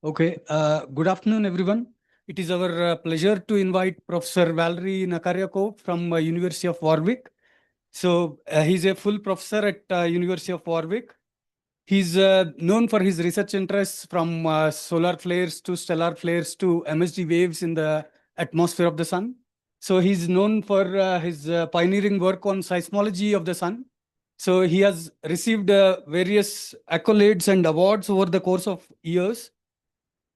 Okay, good afternoon, everyone. It is our pleasure to invite Professor Valery Nakariakov from University of Warwick. So he's a full professor at University of Warwick. He's known for his research interests from solar flares to stellar flares to MSD waves in the atmosphere of the sun. So he's known for his pioneering work on seismology of the sun. So he has received various accolades and awards over the course of years.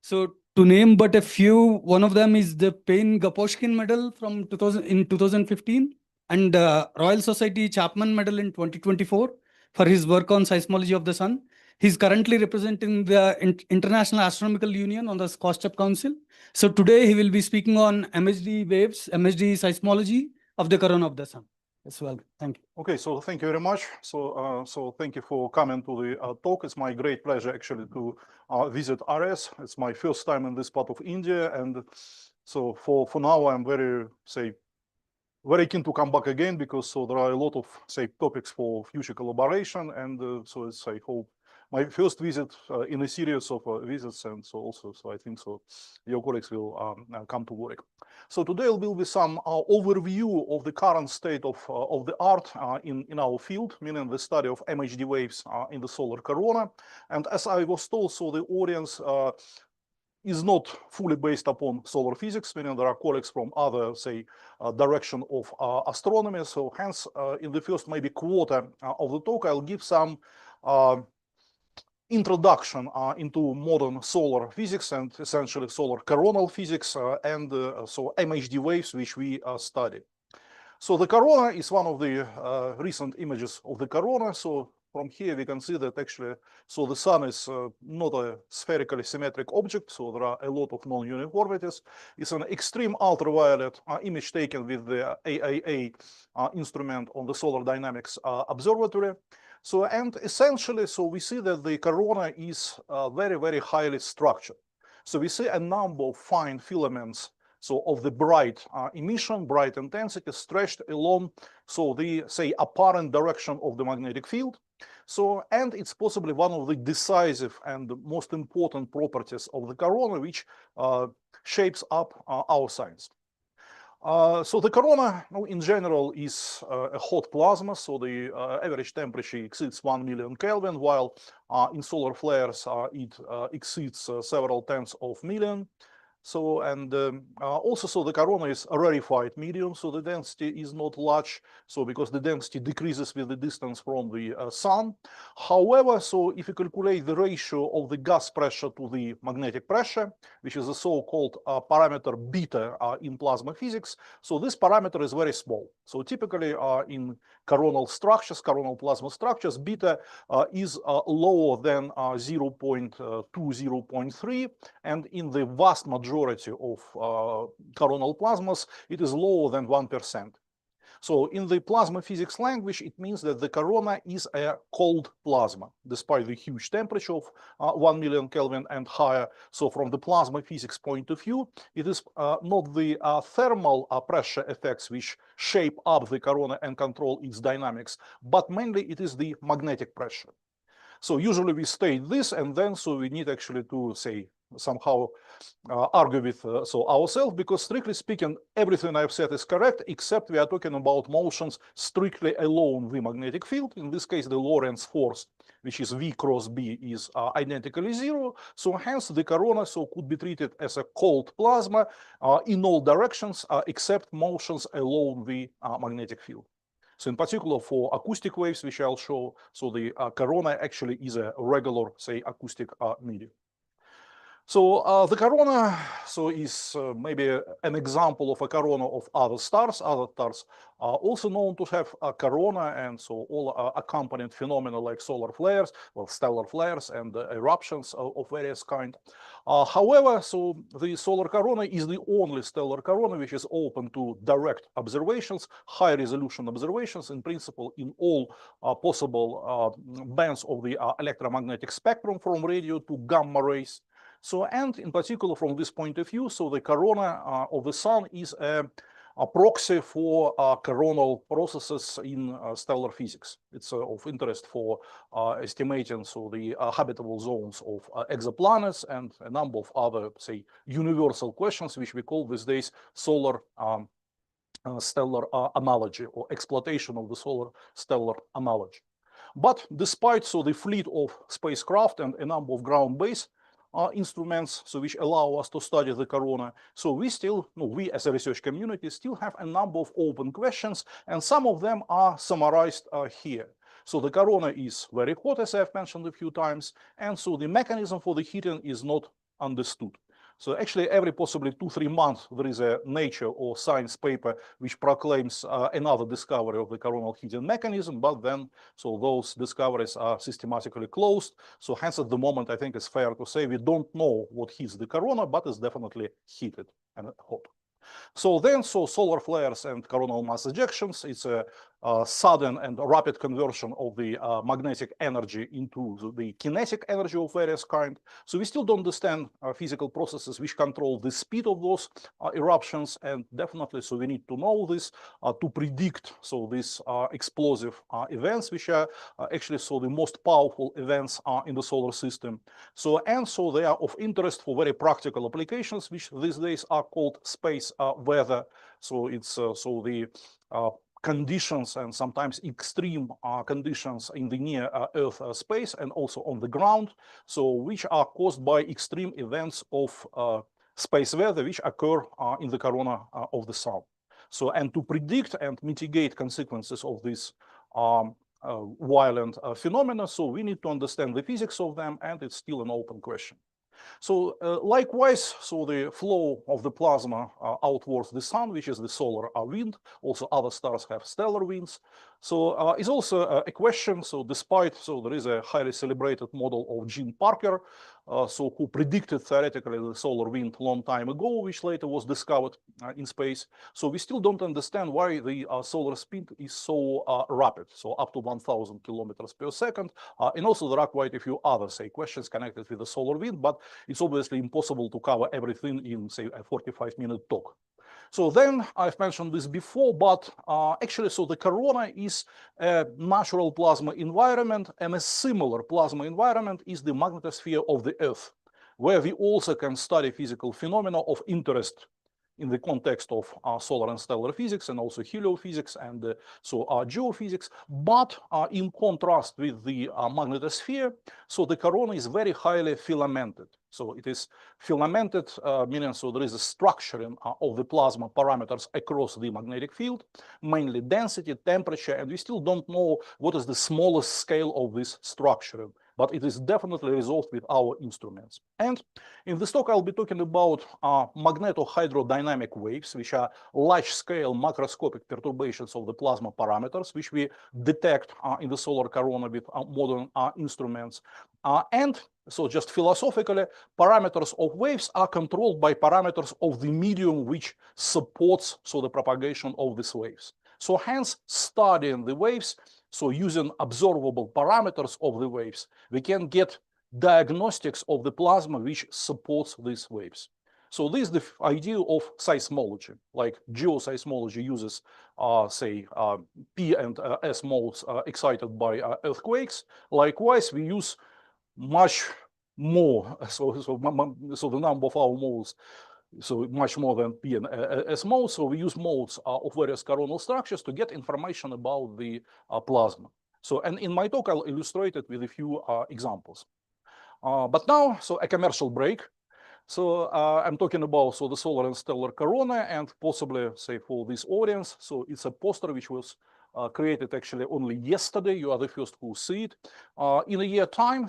So to name but a few, one of them is the Payne-Gaposchkin Medal from 2015 and Royal Society Chapman Medal in 2024 for his work on seismology of the sun. He's currently representing the International Astronomical Union on the COSTEP Council. So today he will be speaking on MHD waves, MHD seismology of the corona of the sun. As well, thank you. Okay, so thank you very much. So thank you for coming to the talk. It's my great pleasure actually to visit RS. It's my first time in this part of India, and so for now I'm very keen to come back again because there are a lot of topics for future collaboration, and so it's I hope my first visit in a series of visits, and so I think your colleagues will come to Warwick. So today will be some overview of the current state of the art in our field, meaning the study of MHD waves in the solar corona. And as I was told, so the audience is not fully based upon solar physics, meaning there are colleagues from other, direction of astronomy. So hence, in the first maybe quarter of the talk, I'll give some introduction into modern solar physics and essentially solar coronal physics and so MHD waves which we study. So the corona is one of the recent images of the corona. So from here we can see that actually, so the sun is not a spherically symmetric object, so there are a lot of non-uniformities. It's an extreme ultraviolet image taken with the AIA instrument on the Solar Dynamics Observatory. So, and essentially, so we see that the corona is very, very highly structured. So we see a number of fine filaments, so of the bright emission, bright intensity stretched along, so the, apparent direction of the magnetic field. So, and it's possibly one of the decisive and most important properties of the corona, which shapes up our science. So the corona, in general, is a hot plasma. So the average temperature exceeds 1 million Kelvin, while in solar flares it exceeds several tens of million. So, and also, so the corona is a rarefied medium, so the density is not large, so because the density decreases with the distance from the sun. However, so if you calculate the ratio of the gas pressure to the magnetic pressure, which is a so-called parameter beta in plasma physics, so this parameter is very small. So typically in coronal structures, coronal plasma structures, beta is lower than 0.2, 0.3, and in the vast majority of coronal plasmas, it is lower than 1%. So in the plasma physics language, it means that the corona is a cold plasma, despite the huge temperature of 1 million Kelvin and higher. So from the plasma physics point of view, it is not the thermal pressure effects which shape up the corona and control its dynamics, but mainly it is the magnetic pressure. So usually we state this, and then so we need actually to somehow argue with ourselves, because strictly speaking, everything I've said is correct, except we are talking about motions strictly along the magnetic field. In this case, the Lorentz force, which is V cross B, is identically zero. So hence the corona could be treated as a cold plasma in all directions except motions along the magnetic field. So in particular for acoustic waves, which I'll show, so the corona actually is a regular, acoustic medium. So the corona is maybe an example of a corona of other stars. Other stars are also known to have a corona, and so all accompanying phenomena like solar flares, well, stellar flares, and eruptions of various kind. However, so the solar corona is the only stellar corona which is open to direct observations, high-resolution observations, in principle, in all possible bands of the electromagnetic spectrum, from radio to gamma rays. So, and in particular from this point of view, so the corona of the sun is a a proxy for coronal processes in stellar physics. It's of interest for estimating the habitable zones of exoplanets and a number of other, say, universal questions, which we call these days solar stellar analogy, or exploitation of the solar stellar analogy. But despite the fleet of spacecraft and a number of ground-based instruments, which allow us to study the corona, we still, we as a research community still have a number of open questions, and some of them are summarized here. So the corona is very hot, as I've mentioned a few times, and so the mechanism for the heating is not understood. So actually, every possibly 2-3 months, there is a Nature or Science paper which proclaims another discovery of the coronal heating mechanism, but then those discoveries are systematically closed. So hence, at the moment, I think it's fair to say we don't know what heats the corona, but it's definitely heated and hot. So then, solar flares and coronal mass ejections, it's a sudden and rapid conversion of the magnetic energy into the kinetic energy of various kind. So we still don't understand physical processes which control the speed of those eruptions, and definitely we need to know this to predict these explosive events, which are actually the most powerful events in the solar system. So they are of interest for very practical applications, which these days are called space weather. So it's the conditions and sometimes extreme conditions in the near Earth space and also on the ground, which are caused by extreme events of space weather which occur in the corona of the sun. So, and to predict and mitigate consequences of this violent phenomena, we need to understand the physics of them, and it's still an open question. So likewise, the flow of the plasma out towards the sun, which is the solar wind, also other stars have stellar winds. So is also a question. So despite, there is a highly celebrated model of Gene Parker, who predicted theoretically the solar wind long time ago, which later was discovered in space. So we still don't understand why the solar speed is so rapid, so up to 1,000 kilometers per second. And also there are quite a few other, questions connected with the solar wind, but it's obviously impossible to cover everything in, a 45-minute talk. So then, I've mentioned this before, but actually, the corona is a natural plasma environment, and a similar plasma environment is the magnetosphere of the Earth, where we also can study physical phenomena of interest in the context of solar and stellar physics, and also heliophysics and geophysics. But in contrast with the magnetosphere, the corona is very highly filamented. So it is filamented, meaning there is a structuring of the plasma parameters across the magnetic field, mainly density, temperature, and we still don't know what is the smallest scale of this structuring, but it is definitely resolved with our instruments. And in this talk, I'll be talking about magnetohydrodynamic waves, which are large-scale macroscopic perturbations of the plasma parameters, which we detect in the solar corona with modern instruments. And just philosophically, parameters of waves are controlled by parameters of the medium which supports the propagation of these waves. So hence, studying the waves, using observable parameters of the waves, we can get diagnostics of the plasma which supports these waves. So this is the idea of seismology. Like geoseismology uses, P and S modes excited by earthquakes. Likewise, we use much more, so the number of our modes, much more than P and S modes. So we use modes of various coronal structures to get information about the plasma. So, and in my talk, I'll illustrate it with a few examples. But now, a commercial break. So I'm talking about the solar and stellar corona, and possibly for this audience. So it's a poster which was created actually only yesterday. You are the first who see it. In a year time,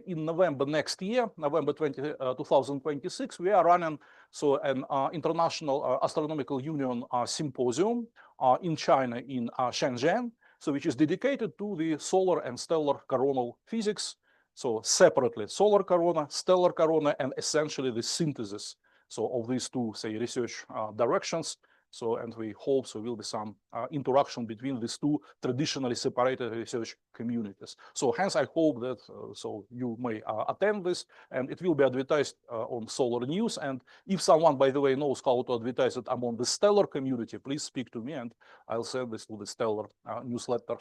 in November next year, November 2026, we are running an International Astronomical Union symposium in China, in Shenzhen, which is dedicated to the solar and stellar coronal physics. So separately, solar corona, stellar corona, and essentially the synthesis of these two, research directions So, and we hope so will be some interaction between these two traditionally separated research communities. So hence I hope that so you may attend this, and it will be advertised on Solar News. And if someone, by the way, knows how to advertise it among the stellar community, please speak to me and I'll send this to the stellar newsletter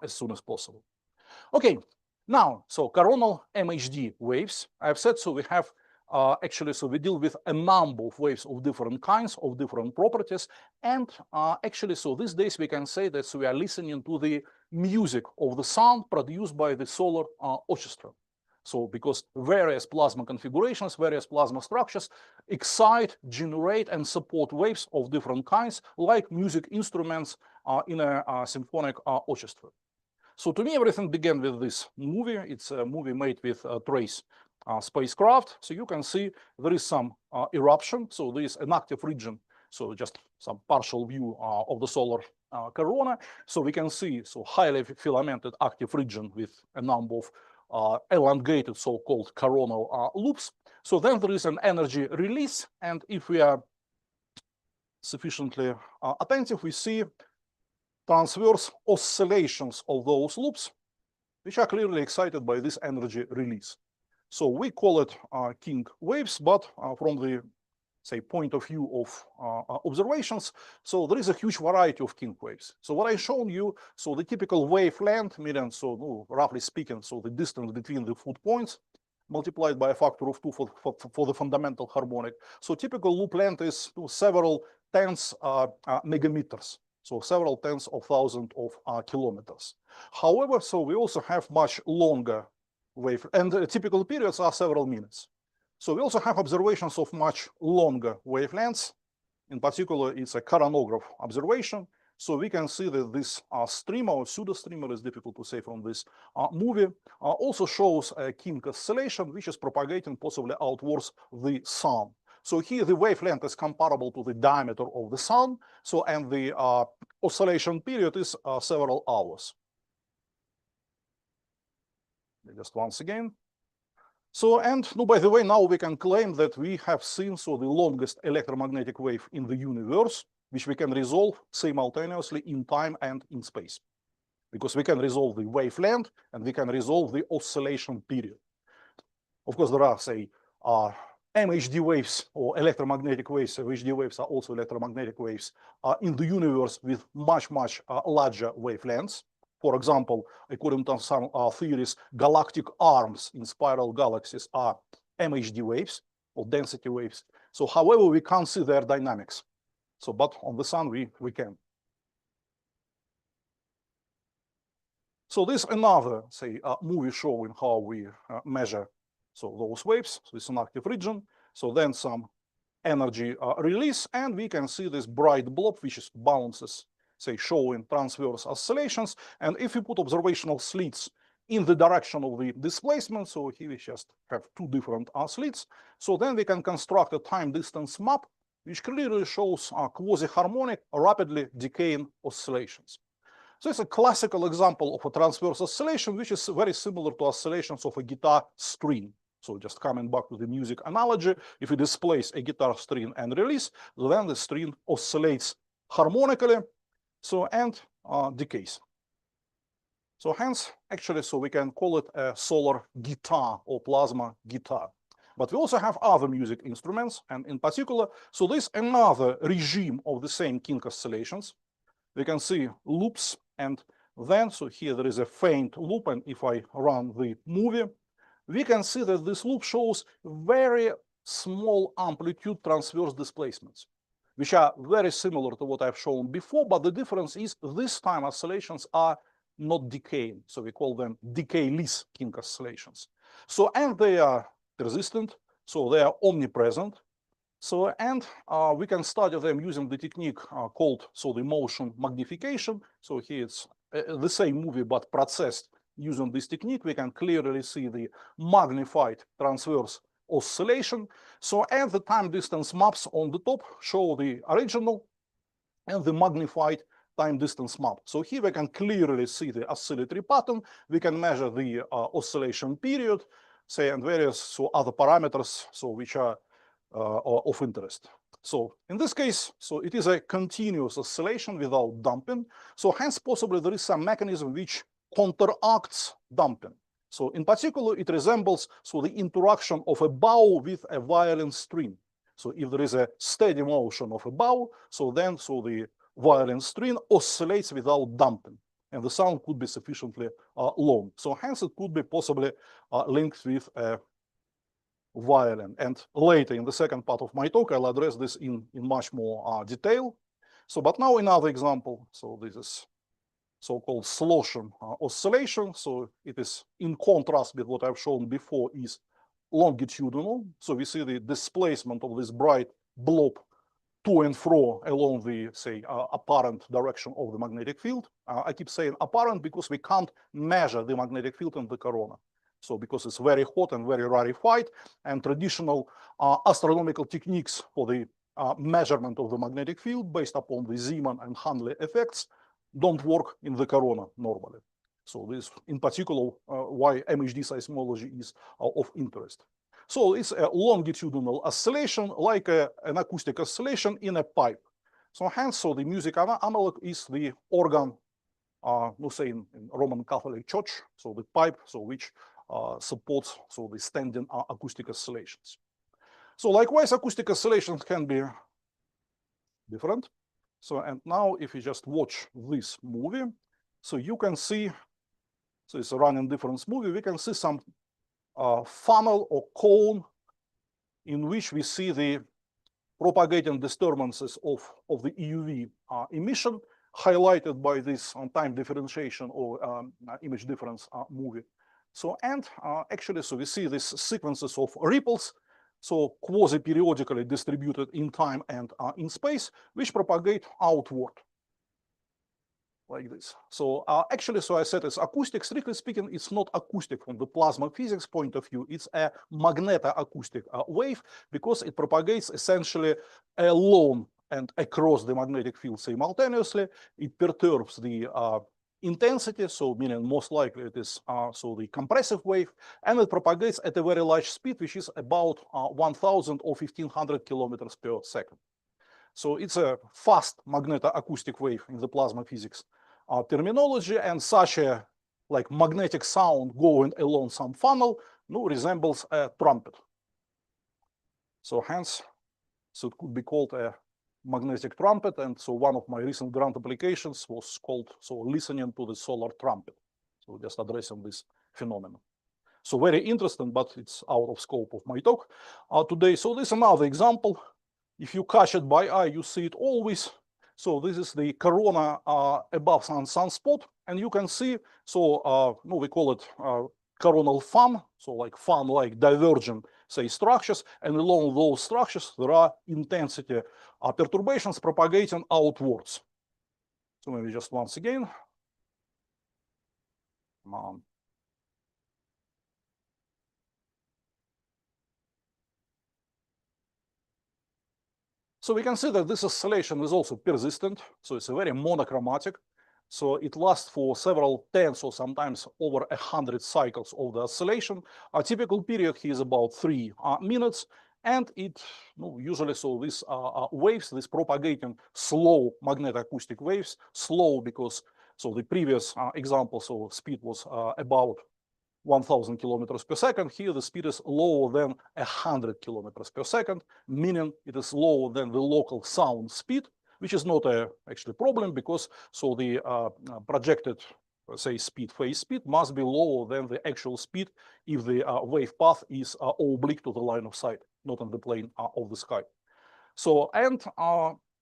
as soon as possible. Okay, now, so coronal MHD waves, I've said, so we have actually, so we deal with a number of waves of different kinds, of different properties. And actually, so these days we can say that so we are listening to the music of the sound produced by the solar orchestra. So because various plasma configurations, various plasma structures excite, generate, and support waves of different kinds, like music instruments in a symphonic orchestra. So to me, everything began with this movie. It's a movie made with Trace spacecraft. So you can see there is some eruption. So there is an active region. So just some partial view of the solar corona. So we can see so highly filamented active region with a number of elongated so-called coronal loops. So then there is an energy release. And if we are sufficiently attentive, we see transverse oscillations of those loops, which are clearly excited by this energy release. So we call it King waves, but from the, say, point of view of observations, so there is a huge variety of King waves. So what I've shown you, so the typical wavelength, meaning, so roughly speaking, so the distance between the foot points multiplied by a factor of 2 for the fundamental harmonic. So typical loop length is several tens megameters. So several tens of thousands of kilometers. However, so we also have much longer wave, and typical periods are several minutes. So we also have observations of much longer wavelengths. In particular, it's a coronograph observation. So we can see that this streamer or pseudo streamer, is difficult to say from this movie, also shows a King oscillation, which is propagating possibly outwards the sun. So here the wavelength is comparable to the diameter of the sun. So, and the oscillation period is several hours. Just once again. So, and no, by the way, now we can claim that we have seen so the longest electromagnetic wave in the universe, which we can resolve simultaneously in time and in space. Because we can resolve the wavelength and we can resolve the oscillation period. Of course, there are, say, MHD waves or electromagnetic waves. MHD waves are also electromagnetic waves in the universe with much larger wavelengths. For example, according to some theories, galactic arms in spiral galaxies are MHD waves or density waves. So, however, we can't see their dynamics. So, but on the sun we can. So this another, say, movie showing how we measure so those waves. So it's an active region. So then some energy release, and we can see this bright blob, which is bounces, say, showing transverse oscillations. And if we put observational slits in the direction of the displacement, so here we just have two different slits, so then we can construct a time distance map, which clearly shows quasi-harmonic, rapidly decaying oscillations. So it's a classical example of a transverse oscillation, which is very similar to oscillations of a guitar string. So just coming back to the music analogy, if we displace a guitar string and release, then the string oscillates harmonically, so and decays. So hence, actually, so we can call it a solar guitar or plasma guitar. But we also have other music instruments, and in particular, so there's another regime of the same King oscillations. We can see loops, and then, so here there is a faint loop, and if I run the movie, we can see that this loop shows very small amplitude transverse displacements, which are very similar to what I've shown before, but the difference is this time oscillations are not decaying, so we call them decayless King oscillations. So, and they are persistent, so they are omnipresent. So, and we can study them using the technique called so the motion magnification. So here it's the same movie, but processed using this technique. We can clearly see the magnified transverse oscillation. So, and the time distance maps on the top show the original and the magnified time distance map. So here we can clearly see the oscillatory pattern. We can measure the oscillation period, say, and various so other parameters, so which are of interest. So in this case, so it is a continuous oscillation without damping. So hence possibly there is some mechanism which counteracts damping. So in particular, it resembles so the interaction of a bow with a violin string. So if there is a steady motion of a bow, so then so the violin string oscillates without damping, and the sound could be sufficiently long. So hence it could be possibly linked with a violin. And later in the second part of my talk, I'll address this in much more detail. So, but now another example. So this is so-called Sloshem oscillation. So it is in contrast with what I've shown before is longitudinal. So we see the displacement of this bright blob to and fro along the, say, apparent direction of the magnetic field. I keep saying apparent because we can't measure the magnetic field in the corona. So because it's very hot and very rarefied, and traditional astronomical techniques for the measurement of the magnetic field based upon the Zeeman and Handley effects don't work in the corona normally. So this in particular why MHD seismology is of interest. So it's a longitudinal oscillation like an acoustic oscillation in a pipe. So hence, so the music analog is the organ, say in Roman Catholic Church, so the pipe, so which supports so the standing acoustic oscillations. So likewise, acoustic oscillations can be different. So and now if you just watch this movie, so you can see, so it's a running difference movie, we can see some funnel or cone in which we see the propagating disturbances of the EUV emission highlighted by this on time differentiation or image difference movie. So and actually, so we see these sequences of ripples, so quasi-periodically distributed in time and in space, which propagate outward like this. So actually, so I said it's acoustic. Strictly speaking, it's not acoustic from the plasma physics point of view. It's a magnetoacoustic wave because it propagates essentially along and across the magnetic field simultaneously. It perturbs the intensity, so meaning most likely it is so the compressive wave, and it propagates at a very large speed, which is about 1,000 or 1,500 kilometers per second. So it's a fast magnetoacoustic wave in the plasma physics terminology, and such a like magnetic sound going along some funnel resembles a trumpet. So hence, so it could be called a magnetic trumpet. And so one of my recent grant applications was called so listening to the solar trumpet. So just addressing this phenomenon. So very interesting, but it's out of scope of my talk today. So this is another example. If you catch it by eye, you see it always. So this is the corona above sunspot, and you can see, so we call it coronal fan, so like fan-like divergent, say, structures, and along those structures there are intensity perturbations propagating outwards. So maybe just once again. So we can see that this oscillation is also persistent. So it's a very monochromatic. So it lasts for several tens or sometimes over 100 cycles of the oscillation. A typical period here is about 3 minutes. And it usually, so these waves, these propagating slow magnetoacoustic waves, slow because, so the previous example, so speed was about 1,000 kilometers per second. Here the speed is lower than 100 kilometers per second, meaning it is lower than the local sound speed, which is not a actually problem because so the projected, say, phase speed must be lower than the actual speed if the wave path is oblique to the line of sight, not on the plane of the sky. So and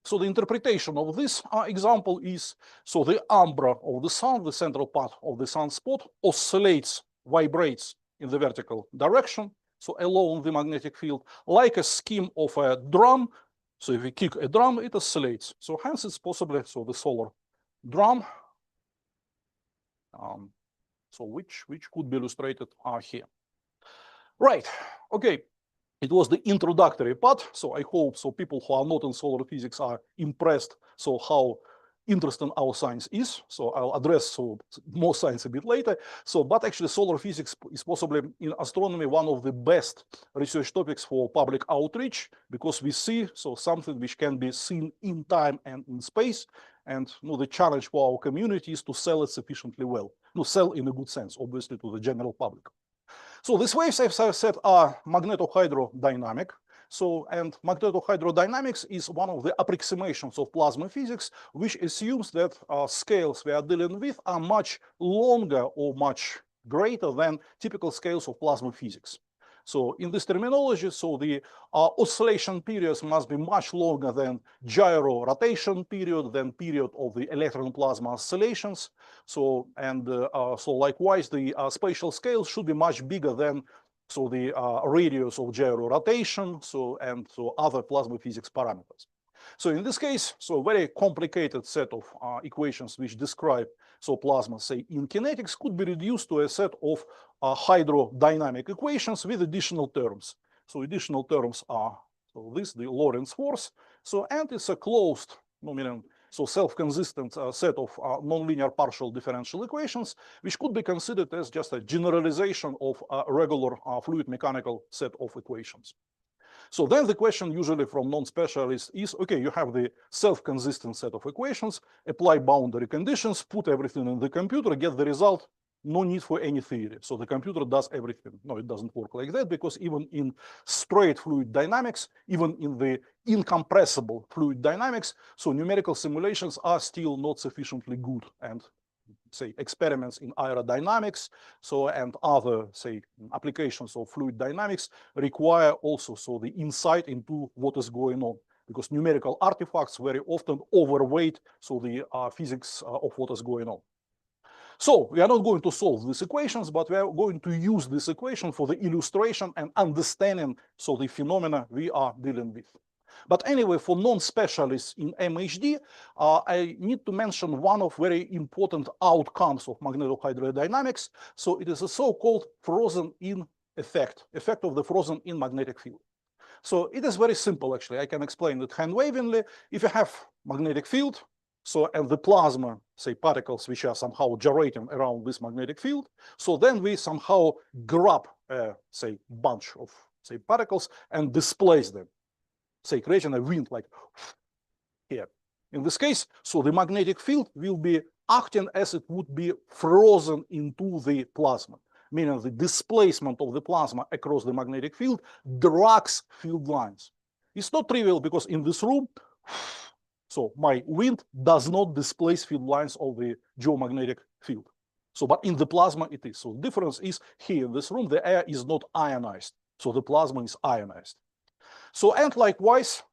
so the interpretation of this example is, so the umbra of the sun, the central part of the sunspot, oscillates, vibrates in the vertical direction, so along the magnetic field, like a skim of a drum. So if we kick a drum, it oscillates. So hence it's possibly, so the solar drum, so which could be illustrated here. Right, okay. It was the introductory part, so I hope so people who are not in solar physics are impressed, so how interesting our science is. So I'll address more science a bit later. But actually solar physics is possibly in astronomy one of the best research topics for public outreach, because we see something which can be seen in time and in space. And the challenge for our community is to sell it sufficiently well. Sell in a good sense, obviously, to the general public. So these waves, as I said, are magnetohydrodynamic. And magnetohydrodynamics is one of the approximations of plasma physics, which assumes that scales we are dealing with are much longer or much greater than typical scales of plasma physics. So in this terminology, the oscillation periods must be much longer than gyro rotation period, than period of the electron plasma oscillations. Likewise, the spatial scale should be much bigger than the radius of gyro rotation, and other plasma physics parameters. So in this case, a very complicated set of equations which describe plasma, say, in kinetics, could be reduced to a set of hydrodynamic equations with additional terms. So additional terms are the Lorentz force. And it's a closed, self-consistent set of nonlinear partial differential equations, which could be considered as just a generalization of a regular fluid mechanical set of equations. So then the question usually from non-specialists is, okay, you have the self-consistent set of equations, apply boundary conditions, put everything in the computer, get the result, no need for any theory. So the computer does everything. No, it doesn't work like that, because even in straight fluid dynamics, even in the incompressible fluid dynamics, numerical simulations are still not sufficiently good. And say experiments in aerodynamics, and other applications of fluid dynamics require also the insight into what is going on, because numerical artifacts very often overweight the physics of what is going on. So we are not going to solve these equations, but we are going to use this equation for the illustration and understanding the phenomena we are dealing with. But anyway, for non-specialists in MHD, I need to mention one of very important outcomes of magnetohydrodynamics. So it is a so-called frozen-in effect of the frozen-in magnetic field. So it is very simple, actually. I can explain it hand-wavingly. If you have magnetic field, and the plasma, say, particles which are somehow gyrating around this magnetic field, then we somehow grab, say, bunch of, say, particles and displace them, say, creating a wind like here. In this case, the magnetic field will be acting as it would be frozen into the plasma, meaning the displacement of the plasma across the magnetic field drags field lines. It's not trivial, because in this room, my wind does not displace field lines of the geomagnetic field. But in the plasma it is. So the difference is here in this room, the air is not ionized. So the plasma is ionized. And likewise,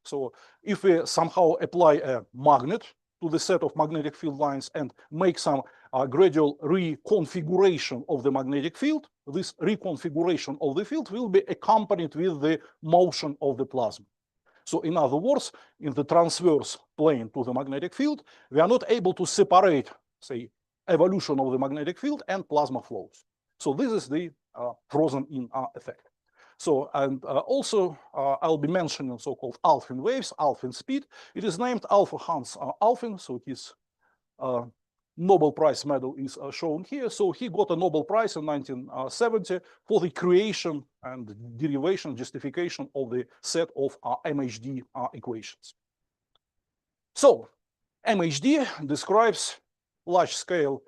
if we somehow apply a magnet to the set of magnetic field lines and make some gradual reconfiguration of the magnetic field, this reconfiguration of the field will be accompanied with the motion of the plasma. So in other words, in the transverse plane to the magnetic field, we are not able to separate, say, evolution of the magnetic field and plasma flows. So this is the frozen-in effect. And also I'll be mentioning so-called Alfvén waves, Alfvén speed. It is named Alpha Hans Alfvén, so his Nobel Prize medal is shown here. So he got a Nobel Prize in 1970 for the creation and derivation, justification of the set of MHD equations. So MHD describes large-scale,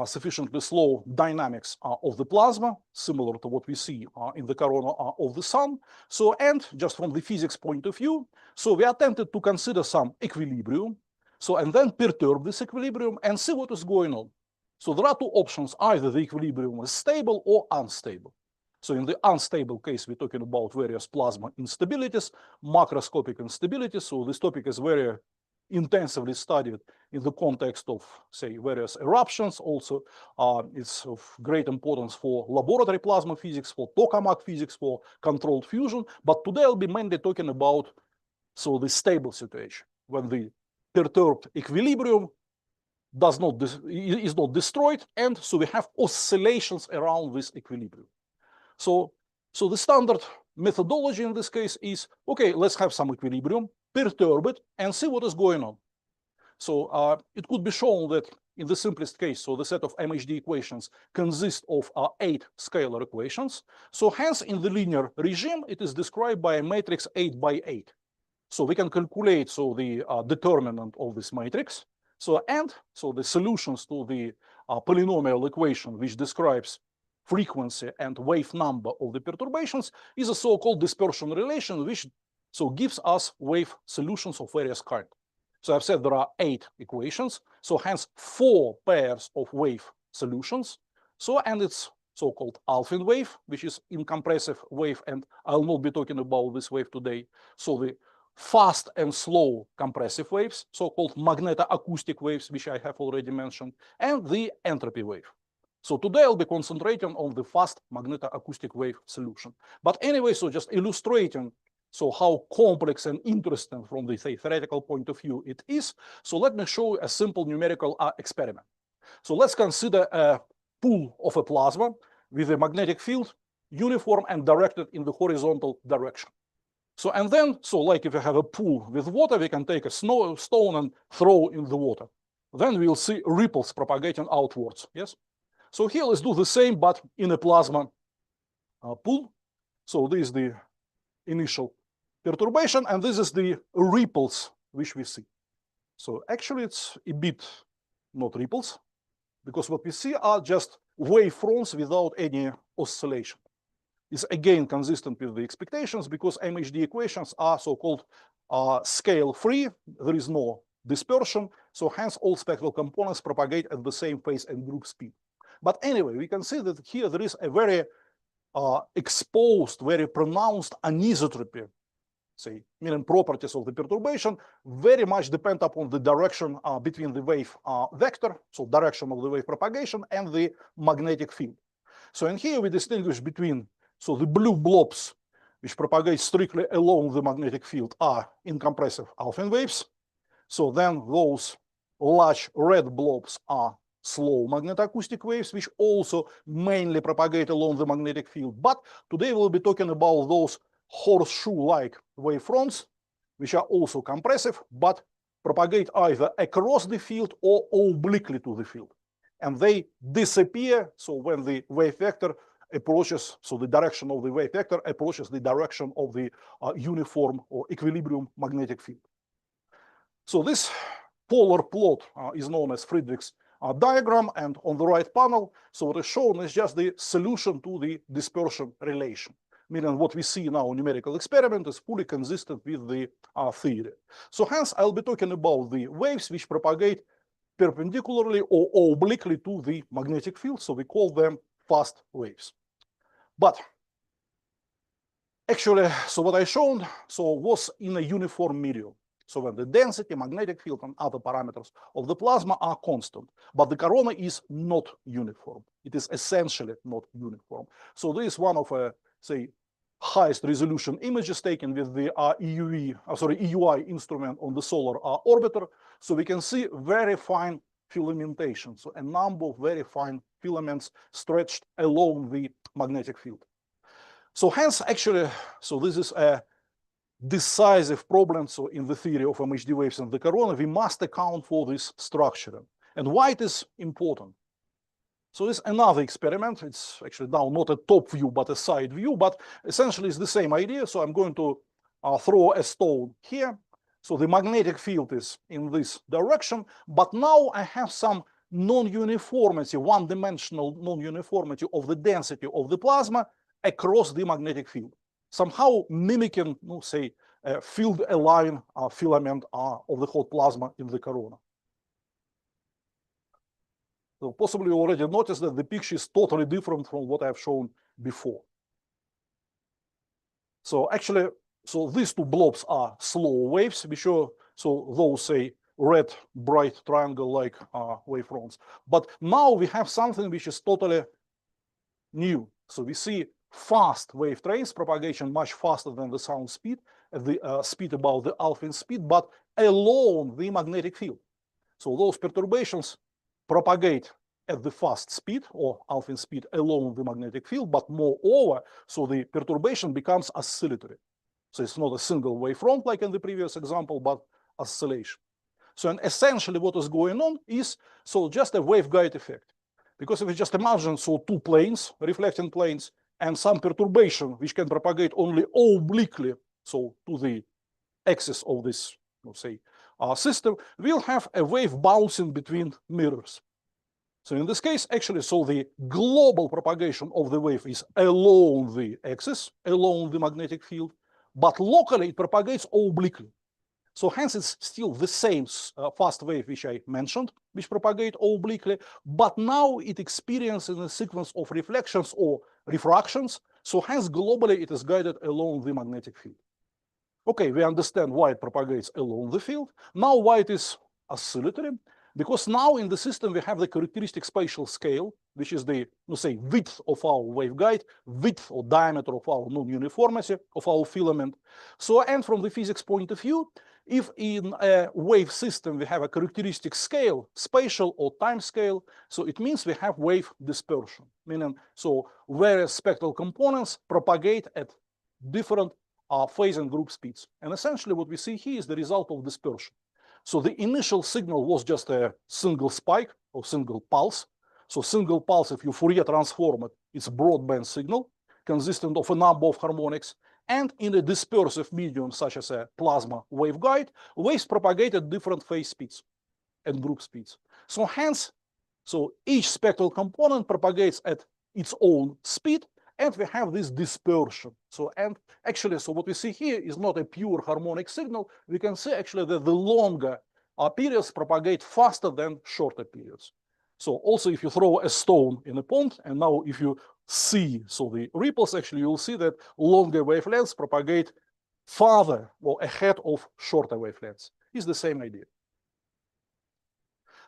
sufficiently slow dynamics of the plasma, similar to what we see in the corona of the sun. And just from the physics point of view, we attempted to consider some equilibrium, and then perturb this equilibrium and see what is going on. So there are two options: either the equilibrium is stable or unstable. So in the unstable case, we're talking about various plasma instabilities, macroscopic instabilities. So this topic is very intensively studied in the context of, say, various eruptions. Also, it's of great importance for laboratory plasma physics, for tokamak physics, for controlled fusion. But today I'll be mainly talking about the stable situation, when the perturbed equilibrium is not destroyed, and so we have oscillations around this equilibrium. So the standard methodology in this case is, okay, let's have some equilibrium, perturb it, and see what is going on. So it could be shown that in the simplest case, so the set of MHD equations consists of 8 scalar equations. So hence in the linear regime, it is described by a matrix 8 by 8. So we can calculate the determinant of this matrix. So the solutions to the polynomial equation, which describes frequency and wave number of the perturbations, is a so-called dispersion relation, which gives us wave solutions of various kinds. So I've said there are 8 equations, so hence 4 pairs of wave solutions. And it's so-called Alfvén wave, which is incompressive wave, and I'll not be talking about this wave today. So the fast and slow compressive waves, so-called magnetoacoustic waves, which I have already mentioned, and the entropy wave. So today I'll be concentrating on the fast magnetoacoustic wave solution. But anyway, so just illustrating how complex and interesting from the theoretical point of view it is. So let me show you a simple numerical experiment. So let's consider a pool of a plasma with a magnetic field uniform and directed in the horizontal direction. And then, like if you have a pool with water, we can take a stone and throw in the water. Then we'll see ripples propagating outwards, yes? So here let's do the same, but in a plasma pool. So this is the initial perturbation, and this is the ripples which we see. So actually it's a bit not ripples, because what we see are just wavefronts without any oscillation. It's again consistent with the expectations, because MHD equations are so-called scale-free. There is no dispersion, so hence all spectral components propagate at the same phase and group speed. But anyway, we can see that here there is a very exposed, very pronounced anisotropy, meaning properties of the perturbation very much depend upon the direction between the wave vector, so direction of the wave propagation, and the magnetic field. So in here we distinguish between the blue blobs, which propagate strictly along the magnetic field, are incompressive Alfvén waves. So then those large red blobs are slow magnetoacoustic waves, which also mainly propagate along the magnetic field. But today we'll be talking about those horseshoe-like wavefronts, which are also compressive, but propagate either across the field or obliquely to the field. And they disappear, when the wave vector approaches, the direction of the wave vector approaches the direction of the uniform or equilibrium magnetic field. So this polar plot is known as Friedrich's diagram, and on the right panel, what is shown is just the solution to the dispersion relation, meaning what we see now in numerical experiment is fully consistent with the theory. So hence I'll be talking about the waves which propagate perpendicularly or obliquely to the magnetic field, so we call them fast waves. But actually, what I showed was in a uniform medium. So when the density, magnetic field, and other parameters of the plasma are constant, but the corona is not uniform. It is essentially not uniform. So this is one of highest resolution images taken with the EUI instrument on the solar orbiter. So we can see very fine filamentation, so a number of very fine filaments stretched along the magnetic field. So hence, actually, this is a decisive problem. So in the theory of MHD waves and the corona, we must account for this structure. And why it is important? So this is another experiment. It's actually now not a top view, but a side view, but essentially it's the same idea. So I'm going to throw a stone here. So the magnetic field is in this direction, but now I have some non-uniformity, one-dimensional non-uniformity of the density of the plasma across the magnetic field, somehow mimicking, a field-aligned filament of the hot plasma in the corona. So possibly you already noticed that the picture is totally different from what I've shown before. So actually, these two blobs are slow waves, which are, those red, bright triangle-like wavefronts. But now we have something which is totally new. So we see fast wave trains propagation much faster than the sound speed, at the speed about the Alfvén speed, but along the magnetic field. So those perturbations propagate at the fast speed or Alfvén speed along the magnetic field, but moreover, the perturbation becomes oscillatory. So it's not a single wavefront like in the previous example, but oscillation. So and essentially what is going on is just a waveguide effect. Because if we just imagine two planes, reflecting planes, and some perturbation which can propagate only obliquely to the axis of this, let's say, system, we'll have a wave bouncing between mirrors. So in this case, actually, the global propagation of the wave is along the axis, along the magnetic field, but locally it propagates obliquely. So hence it's still the same fast wave which I mentioned, which propagate obliquely, but now it experiences a sequence of reflections or refractions. So hence globally it is guided along the magnetic field. Okay, we understand why it propagates along the field. Now why it is oscillatory? Because now in the system we have the characteristic spatial scale, which is the, let's say, width of our waveguide, width or diameter of our non-uniformity of our filament. So, and from the physics point of view, if in a wave system we have a characteristic scale, spatial or time scale, so it means we have wave dispersion, meaning various spectral components propagate at different phase and group speeds. And essentially what we see here is the result of dispersion. So the initial signal was just a single spike or single pulse. So single pulse, if you Fourier transform it, it's a broadband signal consisting of a number of harmonics. And in a dispersive medium, such as a plasma waveguide, waves propagate at different phase speeds and group speeds. So hence, each spectral component propagates at its own speed, and we have this dispersion. And actually, what we see here is not a pure harmonic signal. We can see actually that the longer periods propagate faster than shorter periods. So also if you throw a stone in a pond, and now if you see the ripples, actually you'll see that longer wavelengths propagate farther or ahead of shorter wavelengths. It's the same idea.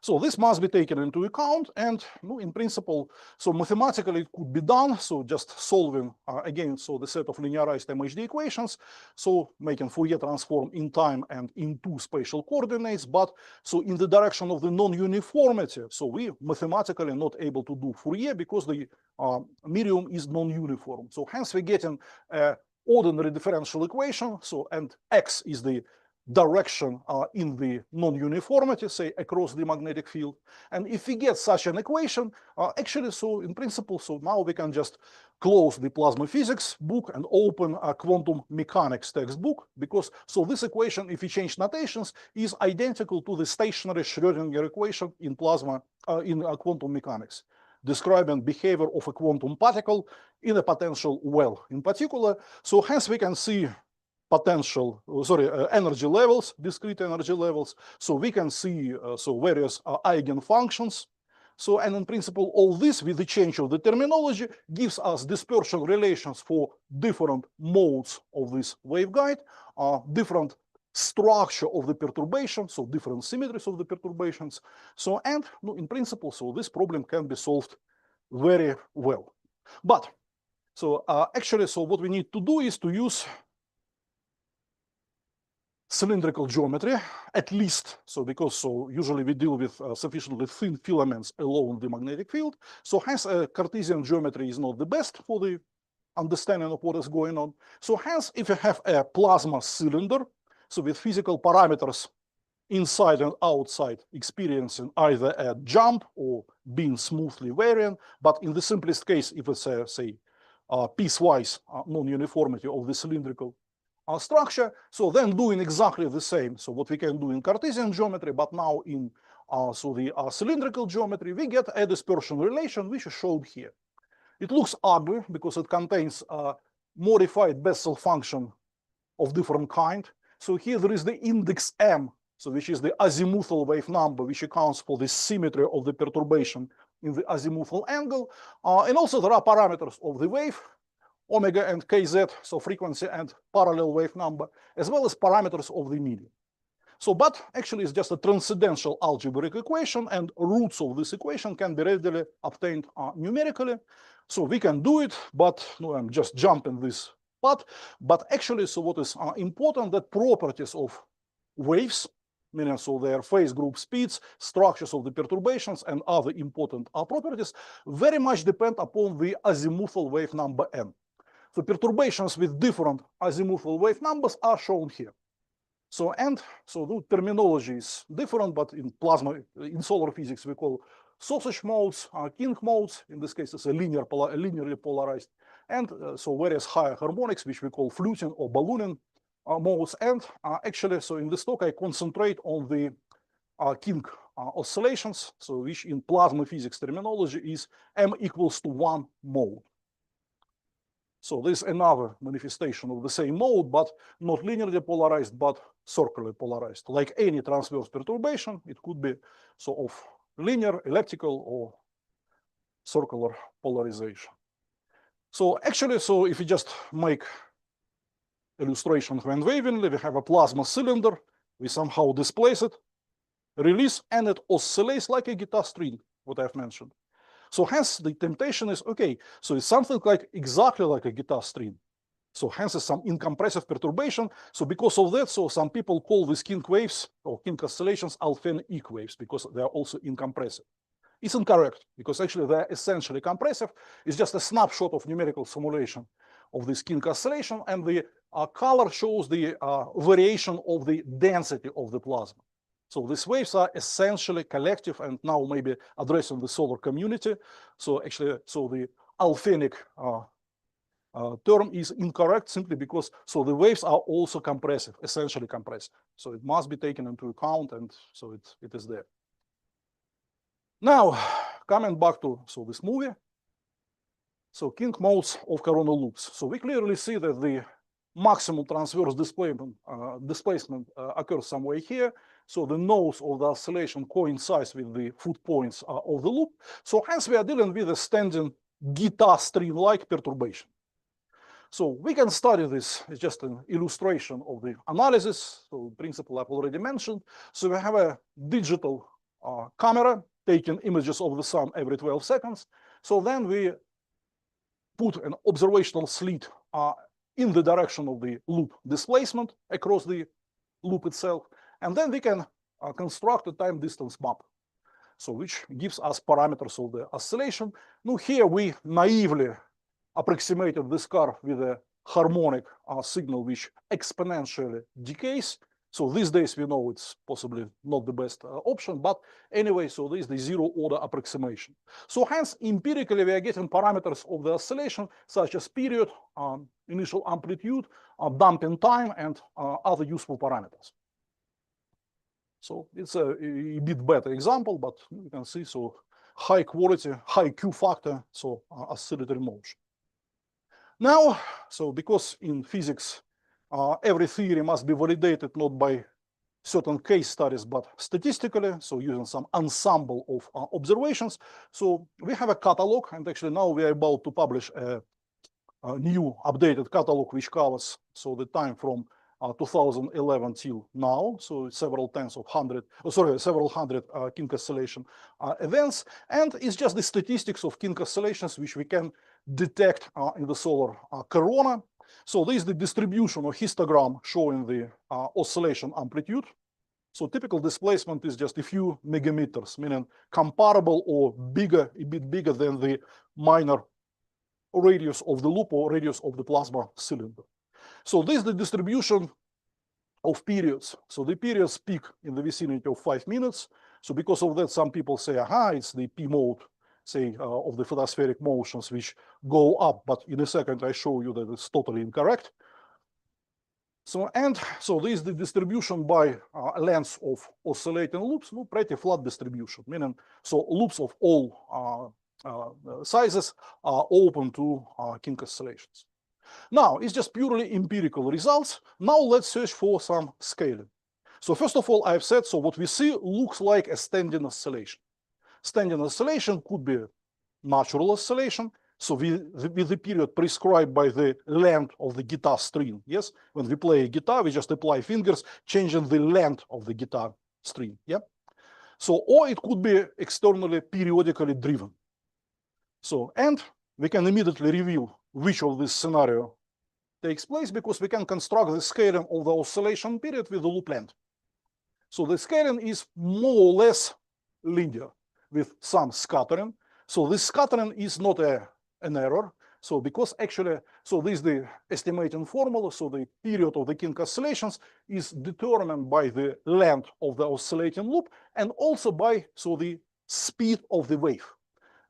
So this must be taken into account, and in principle, mathematically it could be done. So just solving again, the set of linearized MHD equations, making Fourier transform in time and in two spatial coordinates, but in the direction of the non-uniformity. So we mathematically not able to do Fourier because the medium is non-uniform. So hence we're getting an ordinary differential equation. And x is the direction in the non-uniformity, say across the magnetic field. And if we get such an equation, actually, in principle, now we can just close the plasma physics book and open a quantum mechanics textbook, because this equation, if we change notations, is identical to the stationary Schrödinger equation in plasma in quantum mechanics, describing behavior of a quantum particle in a potential well in particular. So hence we can see energy levels, discrete energy levels. So we can see various eigenfunctions. And in principle, all this with the change of the terminology gives us dispersion relations for different modes of this waveguide, different structure of the perturbation, different symmetries of the perturbations. And in principle, this problem can be solved very well. But actually, what we need to do is to use cylindrical geometry, at least, because usually we deal with sufficiently thin filaments along the magnetic field. So hence Cartesian geometry is not the best for the understanding of what is going on. So hence, if you have a plasma cylinder, with physical parameters inside and outside experiencing either a jump or being smoothly varying, but in the simplest case, if it's a, say, piecewise non-uniformity of the cylindrical structure, then doing exactly the same. So what we can do in Cartesian geometry, but now in the cylindrical geometry, we get a dispersion relation, which is shown here. It looks ugly because it contains a modified Bessel function of different kind. So here there is the index m, which is the azimuthal wave number, which accounts for the symmetry of the perturbation in the azimuthal angle. And also there are parameters of the wave, omega and kz, frequency and parallel wave number, as well as parameters of the medium. But actually it's just a transcendental algebraic equation, and roots of this equation can be readily obtained numerically. So we can do it, but I'm just jumping this part. But actually, what is important, that properties of waves, meaning their phase group speeds, structures of the perturbations, and other important properties, very much depend upon the azimuthal wave number n. So perturbations with different azimuthal wave numbers are shown here. So the terminology is different, but in solar physics, we call sausage modes, king modes. In this case, it's linearly polarized, and so various higher harmonics, which we call fluting or ballooning modes. And actually, so in this talk, I concentrate on the king oscillations, so which in plasma physics terminology is m equals to 1 mode. So this is another manifestation of the same mode, but not linearly polarized, but circularly polarized. Like any transverse perturbation, it could be so of linear, elliptical, or circular polarization. So actually, so if you just make illustration when wavingly, we have a plasma cylinder, we somehow displace it, release, and it oscillates like a guitar string, what I've mentioned. So hence the temptation is, okay, so it's something like exactly like a guitar string. So hence is some incompressive perturbation. So because of that, so some people call these king waves or king oscillations alphenic waves because they are also incompressive. It's incorrect because actually they're essentially compressive. It's just a snapshot of numerical simulation of this king oscillation, and the color shows the variation of the density of the plasma. So these waves are essentially collective, and now maybe addressing the solar community. So actually, so the alphenic term is incorrect simply because so the waves are also compressive, essentially compressive. So it must be taken into account, and so it is there. Now, coming back to so this movie. So king modes of coronal loops. So we clearly see that the maximum transverse displacement occurs somewhere here. So the nose of the oscillation coincides with the foot points of the loop. So hence we are dealing with a standing guitar string-like perturbation. So we can study this. It's just an illustration of the analysis. So principle I've already mentioned. So we have a digital camera taking images of the sun every 12 seconds. So then we put an observational slit in the direction of the loop displacement across the loop itself, and then we can construct a time distance map, so which gives us parameters of the oscillation. Now here we naively approximated this curve with a harmonic signal which exponentially decays. So these days we know it's possibly not the best option, but anyway, so this is the zero order approximation. So hence empirically we are getting parameters of the oscillation such as period, initial amplitude, damping time, and other useful parameters. So it's a bit better example, but you can see so high quality, high Q factor, so oscillatory motion. Now, so because in physics, every theory must be validated not by certain case studies, but statistically, so using some ensemble of observations. So we have a catalog, and actually now we are about to publish a new updated catalog which covers so the time from 2011 till now, so several hundred king oscillation events, and it's just the statistics of king oscillations which we can detect in the solar corona. So this is the distribution or histogram showing the oscillation amplitude. So typical displacement is just a few megameters, meaning comparable or bigger, a bit bigger than the minor radius of the loop or radius of the plasma cylinder. So this is the distribution of periods. So the periods peak in the vicinity of 5 minutes. So because of that, some people say, aha, it's the P mode, say, of the photospheric motions which go up. But in a second, I show you that it's totally incorrect. So this is the distribution by length of oscillating loops, pretty flat distribution, meaning so loops of all sizes are open to king oscillations. Now, it's just purely empirical results. Now let's search for some scaling. So first of all, I've said, so what we see looks like a standing oscillation. Standing oscillation could be natural oscillation, so with the period prescribed by the length of the guitar string. Yes, when we play a guitar, we just apply fingers, changing the length of the guitar string. Yeah. So, or it could be externally periodically driven. So, and we can immediately reveal which of this scenario takes place because we can construct the scaling of the oscillation period with the loop length. So the scaling is more or less linear with some scattering. So this scattering is not an error. So because actually, so this is the estimating formula. So the period of the kink oscillations is determined by the length of the oscillating loop and also by the speed of the wave,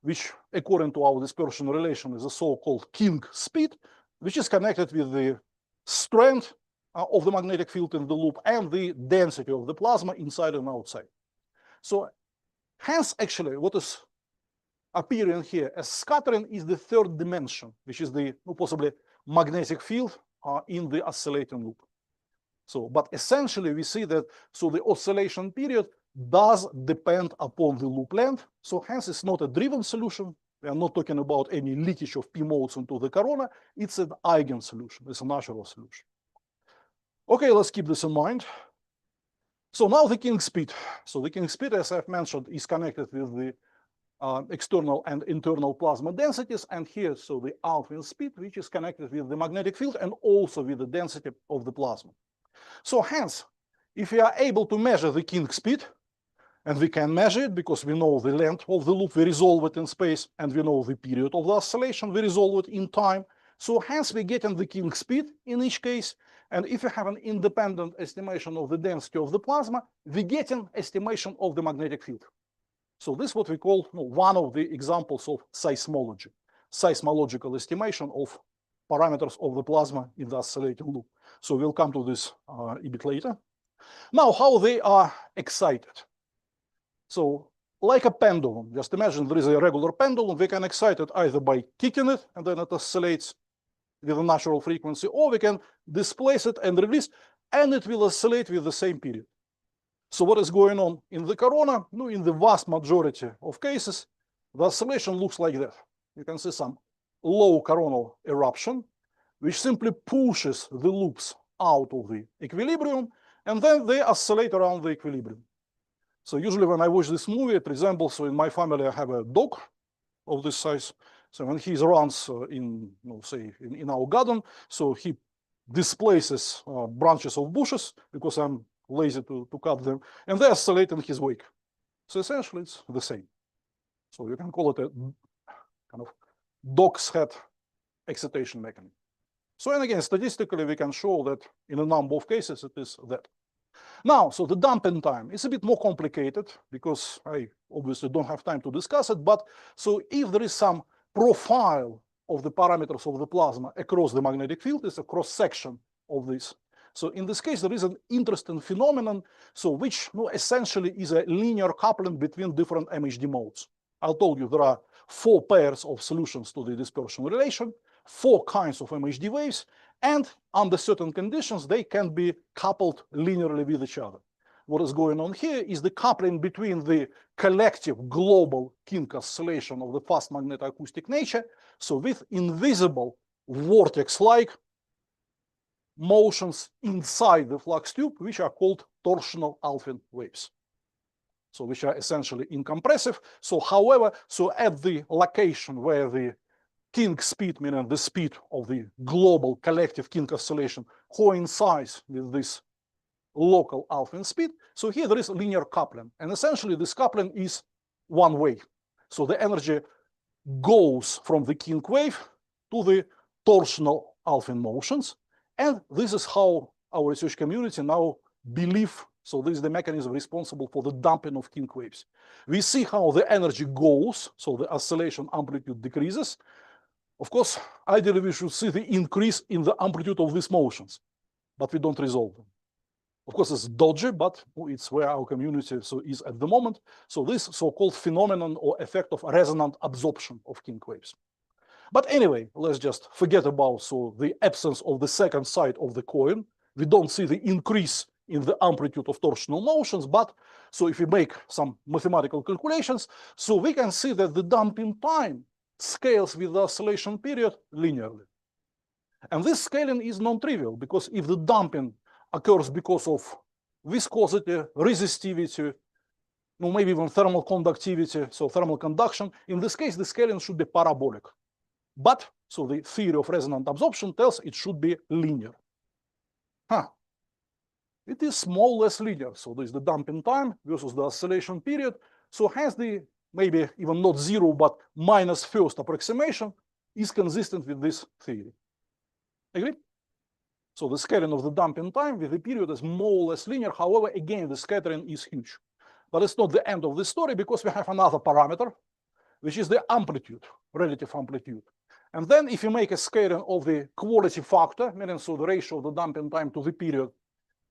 which according to our dispersion relation is a so-called kink speed, which is connected with the strength of the magnetic field in the loop and the density of the plasma inside and outside. So hence actually what is appearing here as scattering is the third dimension, which is the possibly magnetic field in the oscillating loop. So, but essentially we see that the oscillation period does depend upon the loop length. So hence it's not a driven solution. We are not talking about any leakage of P modes into the corona. It's an eigen solution. It's a natural solution. Okay, let's keep this in mind. So now the kink speed. So the kink speed, as I've mentioned, is connected with the external and internal plasma densities, and here, the Alfvén speed, which is connected with the magnetic field and also with the density of the plasma. So hence, if we are able to measure the kink speed, and we can measure it because we know the length of the loop, we resolve it in space, and we know the period of the oscillation, we resolve it in time. So hence we get in the kink speed in each case, and if we have an independent estimation of the density of the plasma, we get an estimation of the magnetic field. So this is what we call one of the examples of seismology, seismological estimation of parameters of the plasma in the oscillating loop. So we'll come to this a bit later. Now, how they are excited. So like a pendulum, just imagine there is a regular pendulum. We can excite it either by kicking it and then it oscillates with a natural frequency, or we can displace it and release, and it will oscillate with the same period. So what is going on in the corona? In the vast majority of cases, the oscillation looks like that. You can see some low coronal eruption, which simply pushes the loops out of the equilibrium, and then they oscillate around the equilibrium. So usually when I watch this movie, it resembles, so in my family, I have a dog of this size. So when he runs in, say, in our garden, so he displaces branches of bushes because I'm lazy to cut them, and they oscillate in his wake. So essentially it's the same. So you can call it a kind of dog's head excitation mechanism. So, and again, statistically, we can show that in a number of cases it is that. Now, so the damping time is a bit more complicated because I obviously don't have time to discuss it, but so if there is some profile of the parameters of the plasma across the magnetic field, it's a cross-section of this. So in this case, there is an interesting phenomenon, which essentially is a linear coupling between different MHD modes. I told you there are 4 pairs of solutions to the dispersion relation, 4 kinds of MHD waves, and under certain conditions, they can be coupled linearly with each other. What is going on here is the coupling between the collective global kink oscillation of the fast magnetoacoustic nature, with invisible vortex-like motions inside the flux tube, which are called torsional Alfvén waves. So which are essentially incompressive. So however, at the location where the kink speed, meaning the speed of the global collective kink oscillation, coincides with this local Alfvén speed, so here there is linear coupling. And essentially this coupling is one way. So the energy goes from the kink wave to the torsional Alfvén motions. And this is how our research community now believe, so this is the mechanism responsible for the damping of kink waves. We see how the energy goes, so the oscillation amplitude decreases. Of course, ideally we should see the increase in the amplitude of these motions, but we don't resolve them. Of course, it's dodgy, but it's where our community is at the moment. So this so-called phenomenon or effect of resonant absorption of kink waves. But anyway, let's just forget about the absence of the second side of the coin. We don't see the increase in the amplitude of torsional motions, but if we make some mathematical calculations, we can see that the damping time scales with the oscillation period linearly. And this scaling is non-trivial because if the damping occurs because of viscosity, resistivity, maybe even thermal conductivity, so thermal conduction, in this case, the scaling should be parabolic. But, the theory of resonant absorption tells it should be linear. It is more or less linear. So this is the damping time versus the oscillation period. So hence the maybe even not zero, but minus first approximation is consistent with this theory. Agree? So the scattering of the damping time with the period is more or less linear. However, again, the scattering is huge. But it's not the end of the story, because we have another parameter, which is the amplitude, relative amplitude. And then if you make a scattering of the quality factor, meaning so the ratio of the damping time to the period,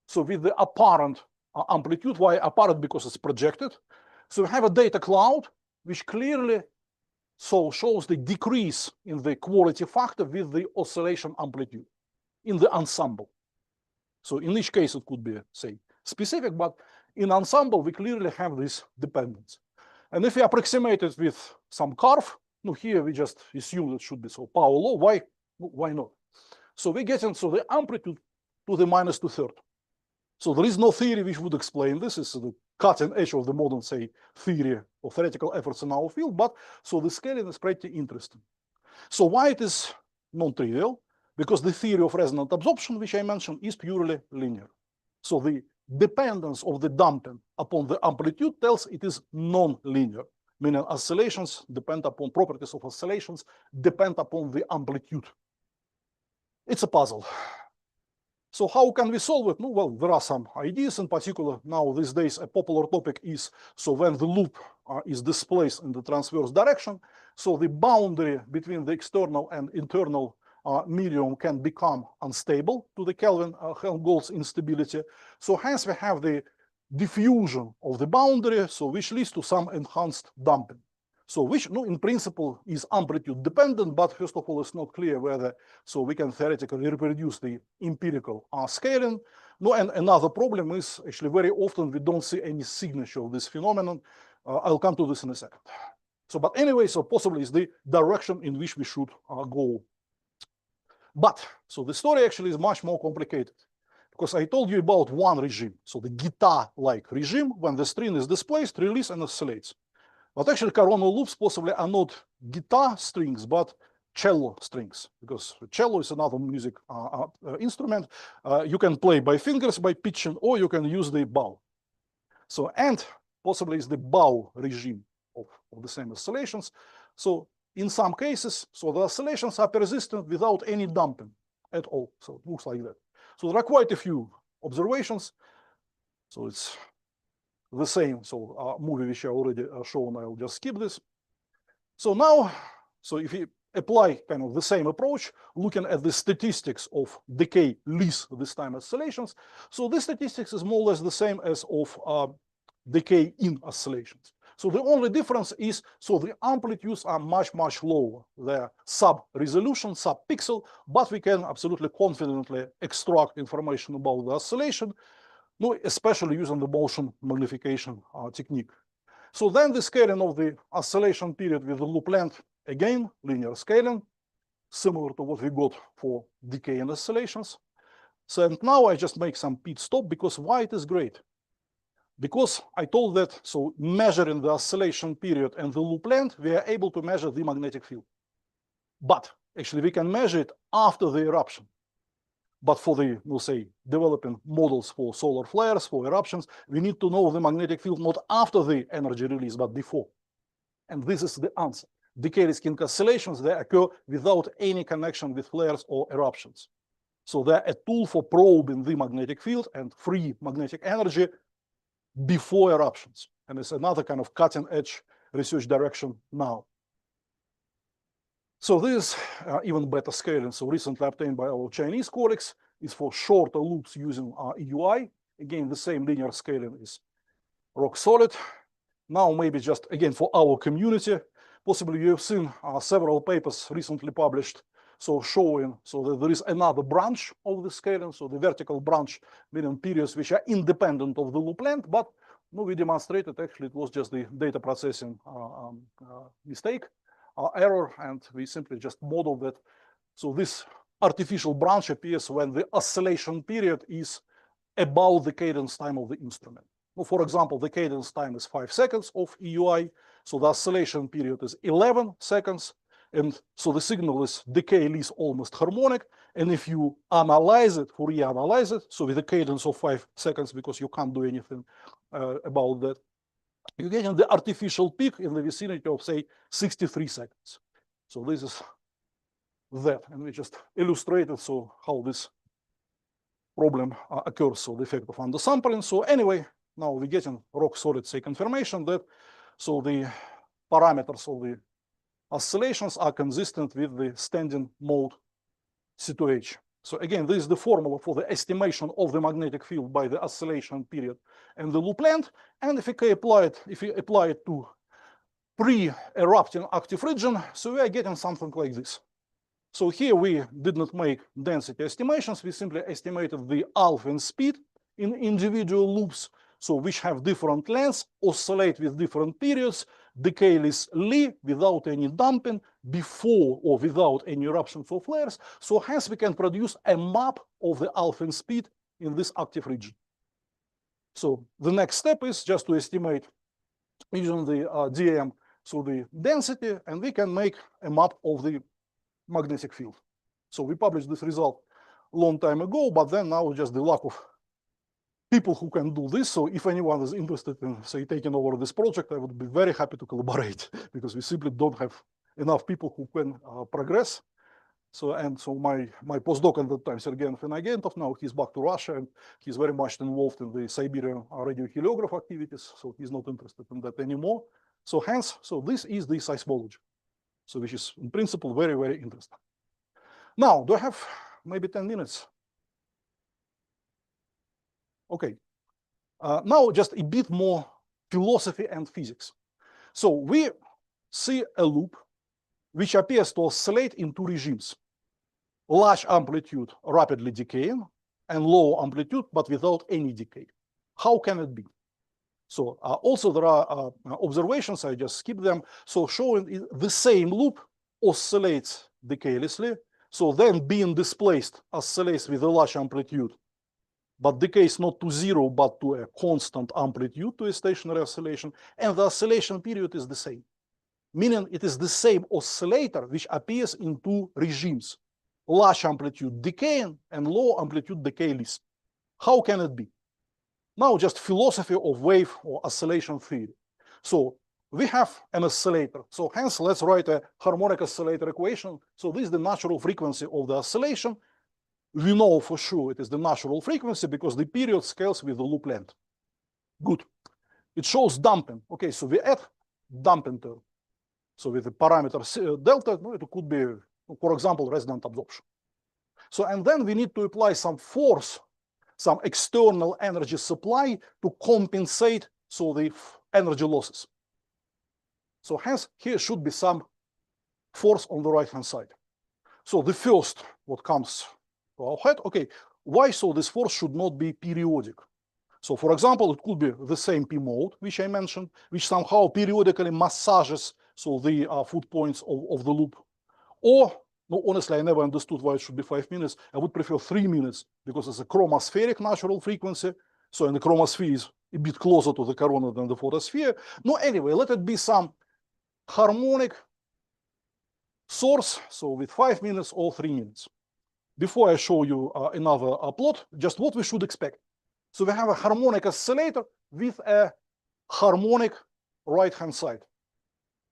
so with the apparent amplitude, why apparent? Because it's projected. So we have a data cloud, which clearly shows the decrease in the quality factor with the oscillation amplitude in the ensemble. So in each case, it could be, say, specific, but in ensemble, we clearly have this dependence. And if we approximate it with some curve, no, here we just assume it should be so power law. Why not? So we're getting the amplitude to the minus 2/3. So there is no theory which would explain this. It's the cutting edge of the modern, say, theory or theoretical efforts in our field. But so the scaling is pretty interesting. So why it is non-trivial? Because the theory of resonant absorption, which I mentioned, is purely linear. So the dependence of the damping upon the amplitude tells it is non-linear, meaning oscillations depend upon properties of oscillations depend upon the amplitude. It's a puzzle. So how can we solve it? No, well, there are some ideas. In particular, now these days, a popular topic is, so when the loop is displaced in the transverse direction, so the boundary between the external and internal medium can become unstable to the Kelvin-Helmholtz instability. So hence we have the diffusion of the boundary, so which leads to some enhanced damping. So which, no, in principle, is amplitude dependent, but first of all, it's not clear whether, so we can theoretically reproduce the empirical scaling. No, and another problem is actually very often we don't see any signature of this phenomenon. I'll come to this in a second. So, but anyway, so possibly is the direction in which we should go. But, so the story actually is much more complicated, because I told you about one regime, so the guitar-like regime, when the string is displaced, released, and oscillates. But actually, coronal loops possibly are not guitar strings, but cello strings, because cello is another music instrument. You can play by fingers, by pitching, or you can use the bow. So, and possibly is the bow regime of the same oscillations. So in some cases, so the oscillations are persistent without any damping at all. So it looks like that. So there are quite a few observations. So it's the same, so movie which I already shown, I'll just skip this. So now, so if you apply kind of the same approach, looking at the statistics of decay least this time oscillations, so this statistics is more or less the same as of decay in oscillations. So the only difference is, so the amplitudes are much, much lower. They're sub-resolution, sub-pixel, but we can absolutely confidently extract information about the oscillation, no, especially using the motion magnification technique. So then the scaling of the oscillation period with the loop length, again, linear scaling, similar to what we got for decay and oscillations. So and now I just make some pit stop, because why it is great? Because I told that, so measuring the oscillation period and the loop length, we are able to measure the magnetic field. But actually we can measure it after the eruption. But for the, we'll say, developing models for solar flares, for eruptions, we need to know the magnetic field not after the energy release, but before. And this is the answer. Decay risk oscillations, they occur without any connection with flares or eruptions. So they're a tool for probing the magnetic field and free magnetic energy before eruptions. And it's another kind of cutting edge research direction now. So this even better scaling, so recently obtained by our Chinese colleagues, is for shorter loops using EUI. Again, the same linear scaling is rock solid. Now maybe just again for our community, possibly you have seen several papers recently published, so showing so that there is another branch of the scaling, so the vertical branch, meaning periods which are independent of the loop length, but no, we demonstrated actually it was just the data processing mistake. Error, and we simply just model that. So this artificial branch appears when the oscillation period is about the cadence time of the instrument. Well, for example, the cadence time is 5 seconds of EUI, so the oscillation period is 11 seconds, and so the signal is decay least almost harmonic, and if you analyze it, Fourier analyze it, so with a cadence of 5 seconds, because you can't do anything about that, you get the artificial peak in the vicinity of, say, 63 seconds. So this is that, and we just illustrated so how this problem occurs, so the effect of undersampling. So anyway, now we're getting rock solid say confirmation that so the parameters of the oscillations are consistent with the standing mode C2H. So again, this is the formula for the estimation of the magnetic field by the oscillation period and the loop length. And if we apply it to pre-erupting active region, so we are getting something like this. So here we did not make density estimations. We simply estimated the alpha and speed in individual loops, so which have different lengths, oscillate with different periods, decaylessly without any damping, before or without any eruptions or flares. So hence we can produce a map of the alpha and speed in this active region. So the next step is just to estimate using the DAM, so the density, and we can make a map of the magnetic field. So we published this result a long time ago, but then now just the lack of people who can do this. So if anyone is interested in, say, taking over this project, I would be very happy to collaborate because we simply don't have enough people who can progress. So my postdoc at that time, Sergei Finagentov, now he's back to Russia and he's very much involved in the Siberian radioheliograph activities. So he's not interested in that anymore. So hence, so this is the seismology. So which is in principle very, very interesting. Now, do I have maybe 10 minutes? Okay. Now just a bit more philosophy and physics. So we see a loop which appears to oscillate in two regimes: large amplitude rapidly decaying and low amplitude but without any decay. How can it be? So also there are observations, I just skip them, so showing the same loop oscillates decaylessly, so then being displaced oscillates with a large amplitude, but decays not to zero but to a constant amplitude, to a stationary oscillation, and the oscillation period is the same, meaning it is the same oscillator which appears in two regimes: large amplitude decaying and low amplitude decayless. How can it be? Now just philosophy of wave or oscillation theory. So we have an oscillator. So hence let's write a harmonic oscillator equation. So this is the natural frequency of the oscillation. We know for sure it is the natural frequency because the period scales with the loop length. Good. It shows damping. Okay, so we add damping term. So with the parameter delta, it could be, for example, resonant absorption. So and then we need to apply some force, some external energy supply to compensate so the energy losses. So hence here should be some force on the right hand side. So the first what comes to our head, okay, why so this force should not be periodic? So for example, it could be the same P mode which I mentioned, which somehow periodically massages so the foot points of the loop. Or no, honestly, I never understood why it should be 5 minutes. I would prefer 3 minutes because it's a chromospheric natural frequency. So in the chromosphere is a bit closer to the corona than the photosphere. No, anyway, let it be some harmonic source. So with 5 minutes or 3 minutes. Before I show you another plot, just what we should expect. So we have a harmonic oscillator with a harmonic right-hand side.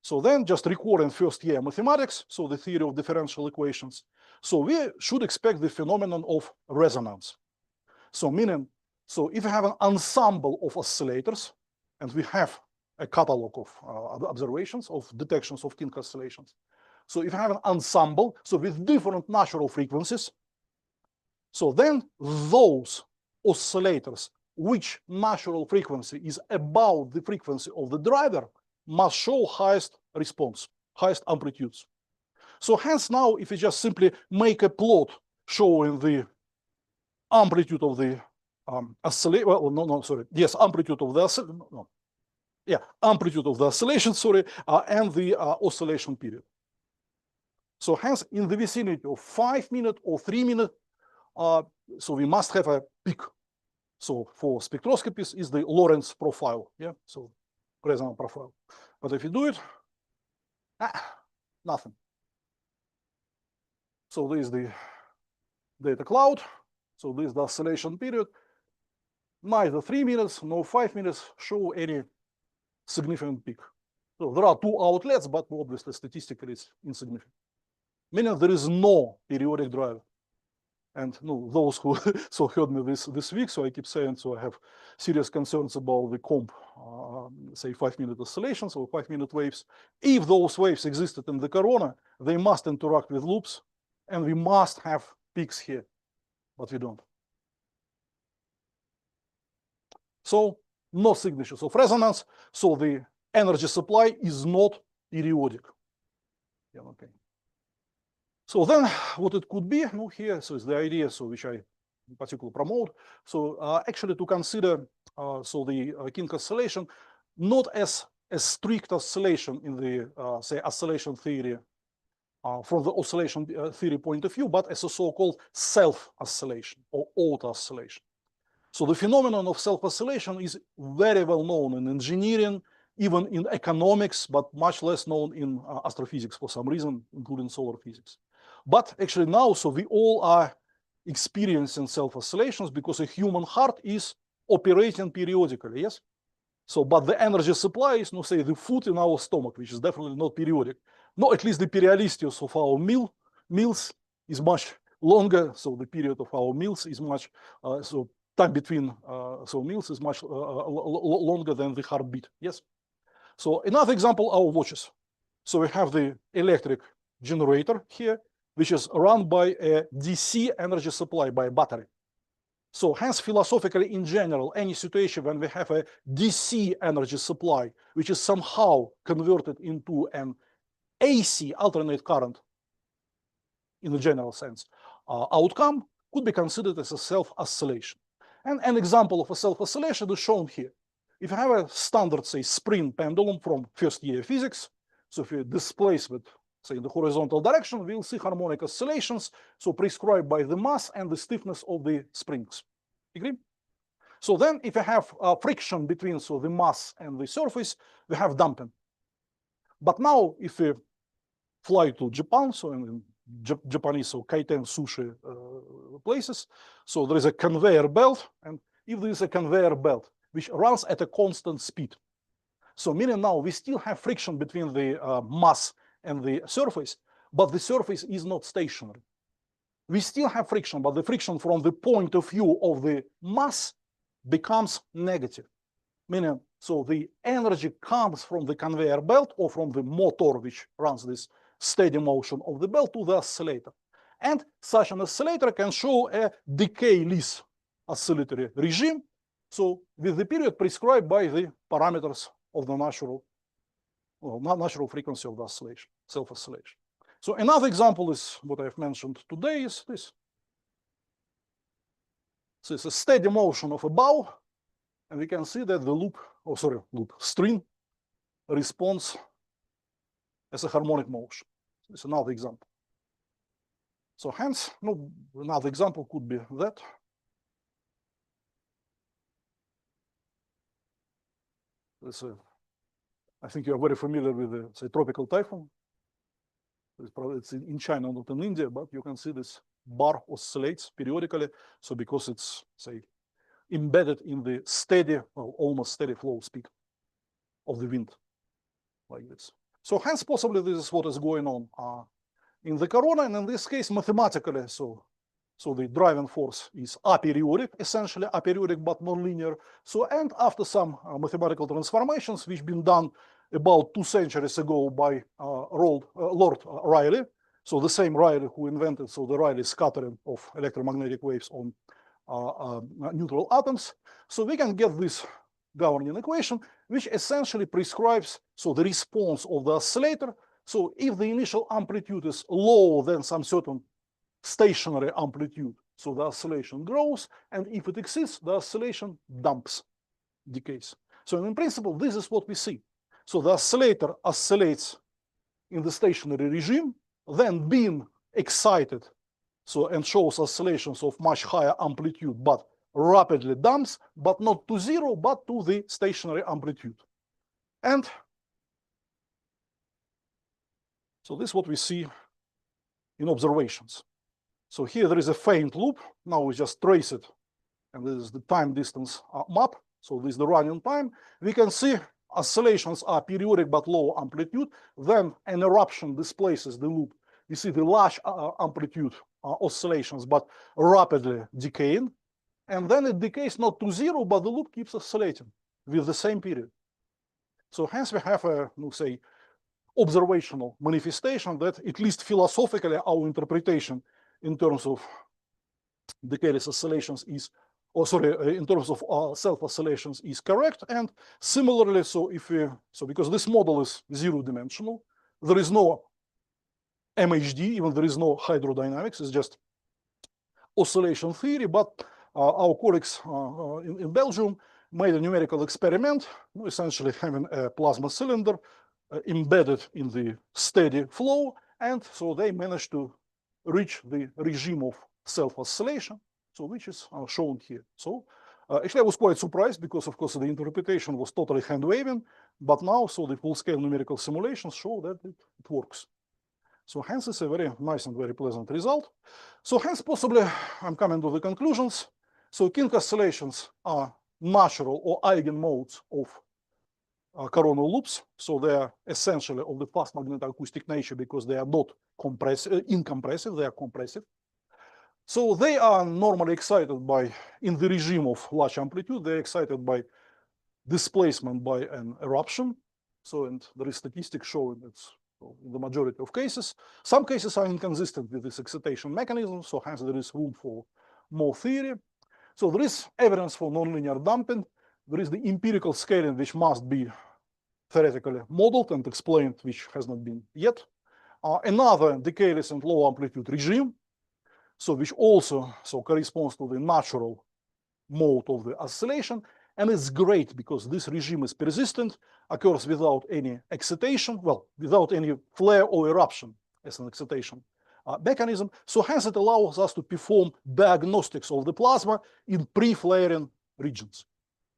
So then just recording first year mathematics, so the theory of differential equations. So we should expect the phenomenon of resonance. So meaning, so if we have an ensemble of oscillators, and we have a catalog of observations of detections of kink oscillations. So if you have an ensemble, so with different natural frequencies, so then those oscillators which natural frequency is above the frequency of the driver must show highest response, highest amplitudes. So hence now, if you just simply make a plot showing the amplitude of the oscillation, well, no, sorry, yes, amplitude of the amplitude of the oscillation, sorry, and the oscillation period. So hence, in the vicinity of 5 minutes or 3 minutes, so we must have a peak. So for spectroscopies is the Lorentz profile, yeah, so resonant profile. But if you do it, nothing. So this is the data cloud. So this is the oscillation period. Neither 3 minutes nor 5 minutes show any significant peak. So there are two outlets, but obviously statistically it's insignificant. meaning there is no periodic drive. And no, those who so heard me this week, so I keep saying, so I have serious concerns about the comp, say 5-minute oscillations or 5-minute waves. If those waves existed in the corona, they must interact with loops, and we must have peaks here, but we don't. So no signatures of resonance, so the energy supply is not periodic. Yeah, okay. So then what it could be, here, so is the idea, so which I in particular promote. So actually to consider, so the kink oscillation, not as a strict oscillation in the, say, oscillation theory, from the oscillation theory point of view, but as a so-called self-oscillation or auto-oscillation. So the phenomenon of self-oscillation is very well known in engineering, even in economics, but much less known in astrophysics for some reason, including solar physics. But actually now, so we all are experiencing self-oscillations because a human heart is operating periodically, yes? So, but the energy supply is, say, the food in our stomach, which is definitely not periodic. No, at least the periodicity of our meals is much longer. So the period of our meals is much, so time between so meals is much longer than the heartbeat, yes? So another example, our watches. So we have the electric generator here, which is run by a DC energy supply by a battery. So hence, philosophically, in general, any situation when we have a DC energy supply, which is somehow converted into an AC alternate current, in the general sense, outcome could be considered as a self-oscillation. And an example of a self-oscillation is shown here. If you have a standard, say, spring pendulum from first year physics, so if you displace it, say, in the horizontal direction, we'll see harmonic oscillations, so prescribed by the mass and the stiffness of the springs. Agree? So then if you have friction between so the mass and the surface, we have damping. But now if we fly to Japan, so in Japanese, so kaiten sushi places, so there is a conveyor belt, and if there is a conveyor belt which runs at a constant speed, so meaning now we still have friction between the mass and the surface, but the surface is not stationary. We still have friction, but the friction from the point of view of the mass becomes negative, meaning so the energy comes from the conveyor belt or from the motor which runs this steady motion of the belt to the oscillator. And such an oscillator can show a decay-less oscillatory regime, so with the period prescribed by the parameters of the natural frequency of the oscillation, self-oscillation. So another example is what I've mentioned today is this. So it's a steady motion of a bow, and we can see that the string responds as a harmonic motion. It's another example. So hence, another example could be that. I think you are very familiar with the, say, tropical typhoon. It's in China, not in India, but you can see this bar oscillates periodically. So because it's, say, embedded in the steady, well, almost steady flow speed of the wind, like this. So hence, possibly this is what is going on in the corona, and in this case, mathematically, so the driving force is aperiodic, essentially aperiodic but non-linear. So, and after some mathematical transformations, which been done about 2 centuries ago by Lord Rayleigh, so the same Rayleigh who invented the Rayleigh scattering of electromagnetic waves on neutral atoms. So we can get this governing equation, which essentially prescribes the response of the oscillator. So if the initial amplitude is lower than some certain stationary amplitude, so the oscillation grows, and if it exceeds, the oscillation dumps, decays. So in principle, this is what we see. So the oscillator oscillates in the stationary regime, then being excited, and shows oscillations of much higher amplitude, but rapidly dumps, but not to zero, but to the stationary amplitude. And so this is what we see in observations. So here there is a faint loop. Now we just trace it, and this is the time distance map. So this is the running time. We can see oscillations are periodic but low amplitude. Then an eruption displaces the loop you see the large amplitude oscillations, but rapidly decaying. And then it decays not to zero, but the loop keeps oscillating with the same period. So hence we have a, say, observational manifestation that, at least philosophically, our interpretation in terms of decayless oscillations is, or sorry, in terms of self-oscillations is correct. And similarly, so if we, so because this model is zero-dimensional, there is no MHD, even there is no hydrodynamics, it's just oscillation theory, but our colleagues in Belgium made a numerical experiment, essentially having a plasma cylinder embedded in the steady flow, and so they managed to reach the regime of self-oscillation, so which is shown here. So actually I was quite surprised because of course the interpretation was totally hand-waving, but now so the full-scale numerical simulations show that it works. So hence it's a very nice and very pleasant result. So hence possibly I'm coming to the conclusions. So kink oscillations are natural or eigenmodes of coronal loops. So they are essentially of the fast magnetoacoustic nature because they are not incompressive, they are compressive. So they are normally excited by, in the regime of large amplitude, they're excited by displacement by an eruption. So, and there is statistics showing it's in the majority of cases. Some cases are inconsistent with this excitation mechanism, so hence there is room for more theory. So there is evidence for nonlinear damping. There is the empirical scaling, which must be theoretically modeled and explained, which has not been yet. Another decayless and low amplitude regime, so which also corresponds to the natural mode of the oscillation. And it's great because this regime is persistent, occurs without any excitation, well, without any flare or eruption as an excitation mechanism. So hence it allows us to perform diagnostics of the plasma in pre-flaring regions.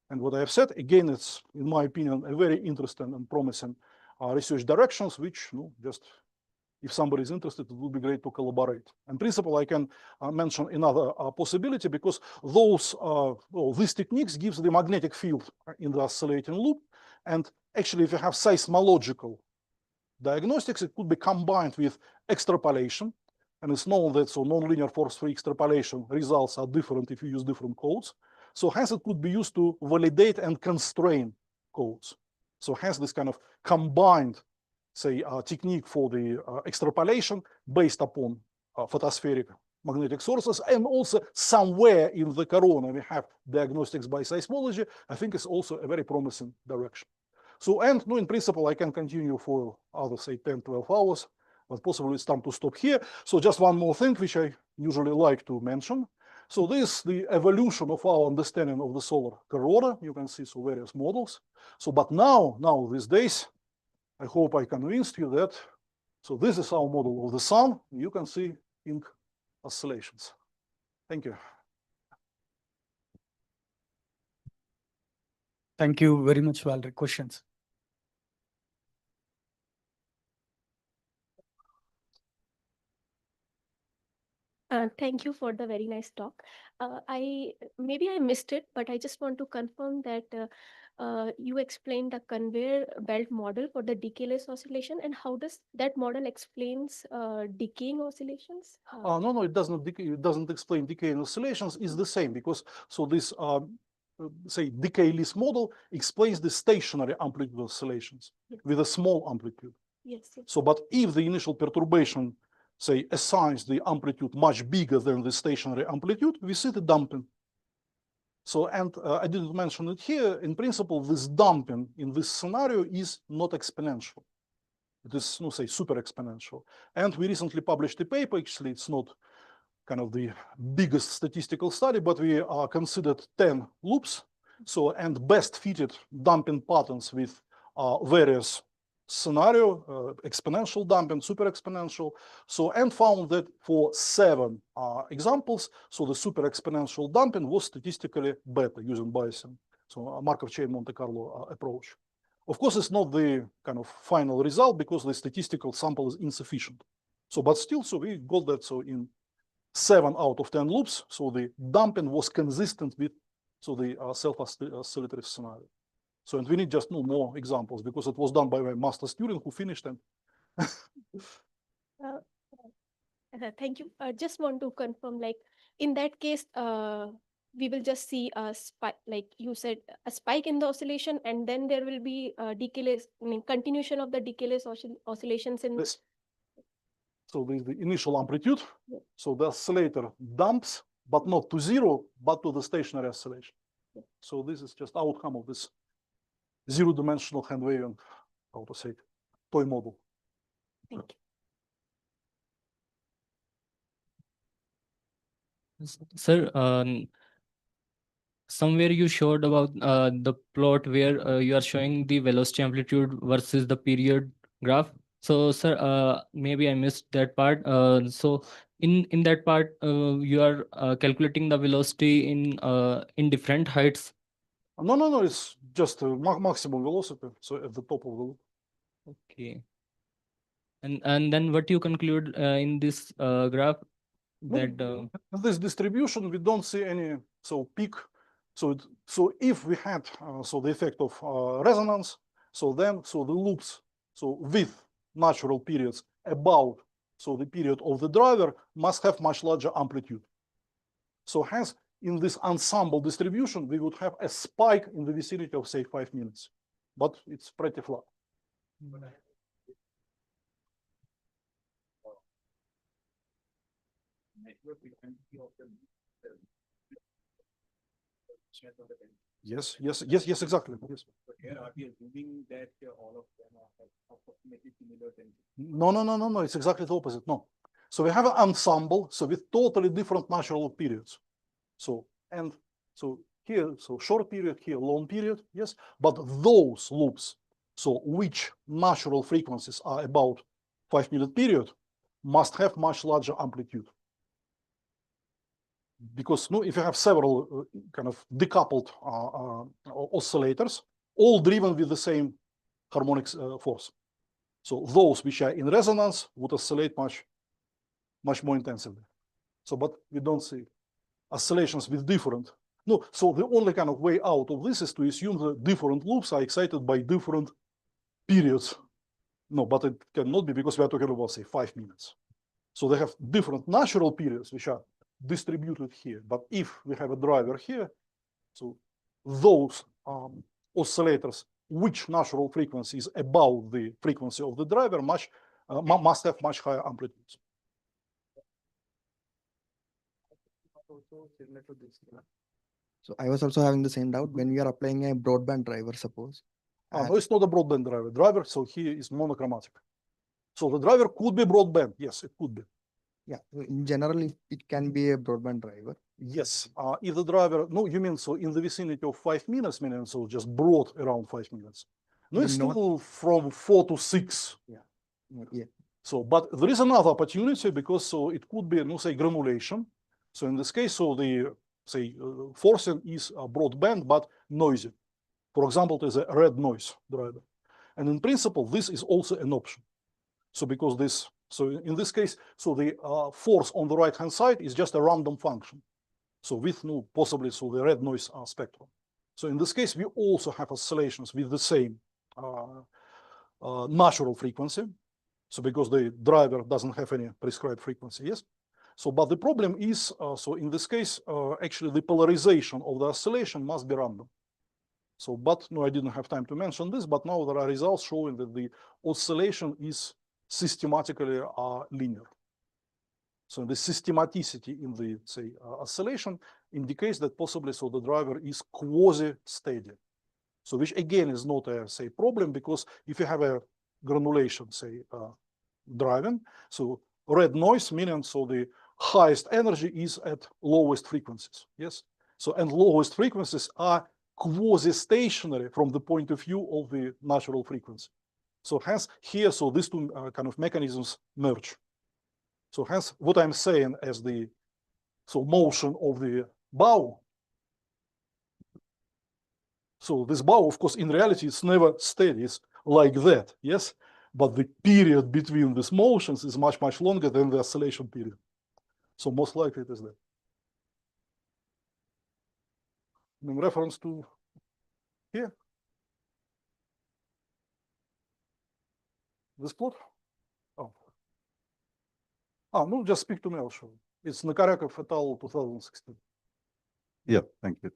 And what I have said, again, it's, in my opinion, a very interesting and promising research directions, which just, if somebody is interested, it would be great to collaborate. In principle, I can mention another possibility because those these techniques gives the magnetic field in the oscillating loop. And actually, if you have seismological diagnostics, it could be combined with extrapolation. And it's known that nonlinear force-free extrapolation results are different if you use different codes. So hence it could be used to validate and constrain codes. So hence this kind of combined, say, technique for the extrapolation based upon photospheric magnetic sources, and also somewhere in the corona we have diagnostics by seismology. I think it's also a very promising direction. So, and in principle, I can continue for other, say, 10, 12 hours, but possibly it's time to stop here. So just one more thing, which I usually like to mention. So this is the evolution of our understanding of the solar corona. You can see various models. So, but now these days, I hope I convinced you that, so this is our model of the sun. You can see ink oscillations. Thank you. Thank you very much, Valery. Questions? Thank you for the very nice talk. Maybe I missed it, but I just want to confirm that you explained the conveyor belt model for the decayless oscillation, and how does that model explains decaying oscillations? No, it does not. It doesn't explain decaying oscillations. It's the same because this say decayless model explains the stationary amplitude oscillations with a small amplitude. Yes. So, but if the initial perturbation, say, assigns the amplitude much bigger than the stationary amplitude, we see the damping. So, and I didn't mention it here. In principle, this damping in this scenario is not exponential. It is, say, super exponential. And we recently published a paper. Actually, it's not kind of the biggest statistical study, but we considered 10 loops. So, and best fitted damping patterns with various scenario, exponential damping, super exponential. So, and found that for 7 examples, so the super exponential damping was statistically better using Bayesian, so a Markov chain Monte Carlo approach. Of course, it's not the kind of final result because the statistical sample is insufficient. So, but still, so we got that so in 7 out of 10 loops. So the damping was consistent with the self-oscillatory scenario. So, and we need just more examples because it was done by my master student who finished them. Thank you. Just want to confirm, like in that case, we will just see a spike, like you said, a spike in the oscillation, and then there will be decayless, I mean, continuation of the decayless oscillations in. This. So this is the initial amplitude. Yeah. So the oscillator dumps, but not to zero, but to the stationary oscillation. Yeah. So this is just outcome of this zero-dimensional hand waving, how to say, toy model. Thank you. Sir, somewhere you showed about the plot where you are showing the velocity amplitude versus the period graph. So, sir, maybe I missed that part. So, in that part, you are calculating the velocity in different heights. No. It's just maximum velocity. So at the top of the loop. Okay. And then what you conclude in this graph that In this distribution, we don't see any peak. So if we had the effect of resonance, then the loops with natural periods about the period of the driver must have much larger amplitude. So hence, in this ensemble distribution, we would have a spike in the vicinity of say 5 minutes, but it's pretty flat. Yes, exactly. Yes. But here, are we assuming that all of them are approximately similar density? No. It's exactly the opposite. No. So we have an ensemble, with totally different natural periods. So here, short period, here long period, yes. But those loops, which natural frequencies are about 5 minute period, must have much larger amplitude. Because if you have several kind of decoupled oscillators, all driven with the same harmonic force. So those which are in resonance would oscillate much more intensively. But we don't see oscillations with different. No, so the only kind of way out of this is to assume that different loops are excited by different periods. No, but it cannot be because we are talking about, say, 5 minutes. So they have different natural periods which are distributed here. But if we have a driver here, so those oscillators, which natural frequency is above the frequency of the driver, must have much higher amplitudes. So I was also having the same doubt when we are applying a broadband driver, suppose. No, it's not a broadband driver. So here is monochromatic. So the driver could be broadband. Yes, it could be. Yeah, in general, it can be a broadband driver. Yes, if the driver, no, you mean in the vicinity of 5 minutes, meaning just broad around 5 minutes. No, it's still from 4 to 6. Yeah. So, but there is another opportunity because it could be, say, granulation. So in this case, the forcing is broadband but noisy. For example, there's a red noise driver, and in principle, this is also an option. So because this, in this case, the force on the right hand side is just a random function. So with possibly the red noise spectrum. So in this case, we also have oscillations with the same natural frequency. So because the driver doesn't have any prescribed frequency, yes. So, but the problem is, in this case, actually the polarization of the oscillation must be random. So, but no, I didn't have time to mention this, but now there are results showing that the oscillation is systematically linear. So the systematicity in the, oscillation indicates that possibly the driver is quasi-steady. So which again is not a, problem, because if you have a granulation, driving, so red noise, meaning the highest energy is at lowest frequencies, yes? So, and lowest frequencies are quasi-stationary from the point of view of the natural frequency. So hence here, these two kind of mechanisms merge. So hence what I'm saying as the motion of the bow. So this bow, of course, in reality, it's never steady. It's like that, yes? But the period between these motions is much, much longer than the oscillation period. So most likely it is that. In reference to here, this plot. Oh. No, just speak to me, I'll show you. It's Nakariakov et al. 2016. Yeah, thank you.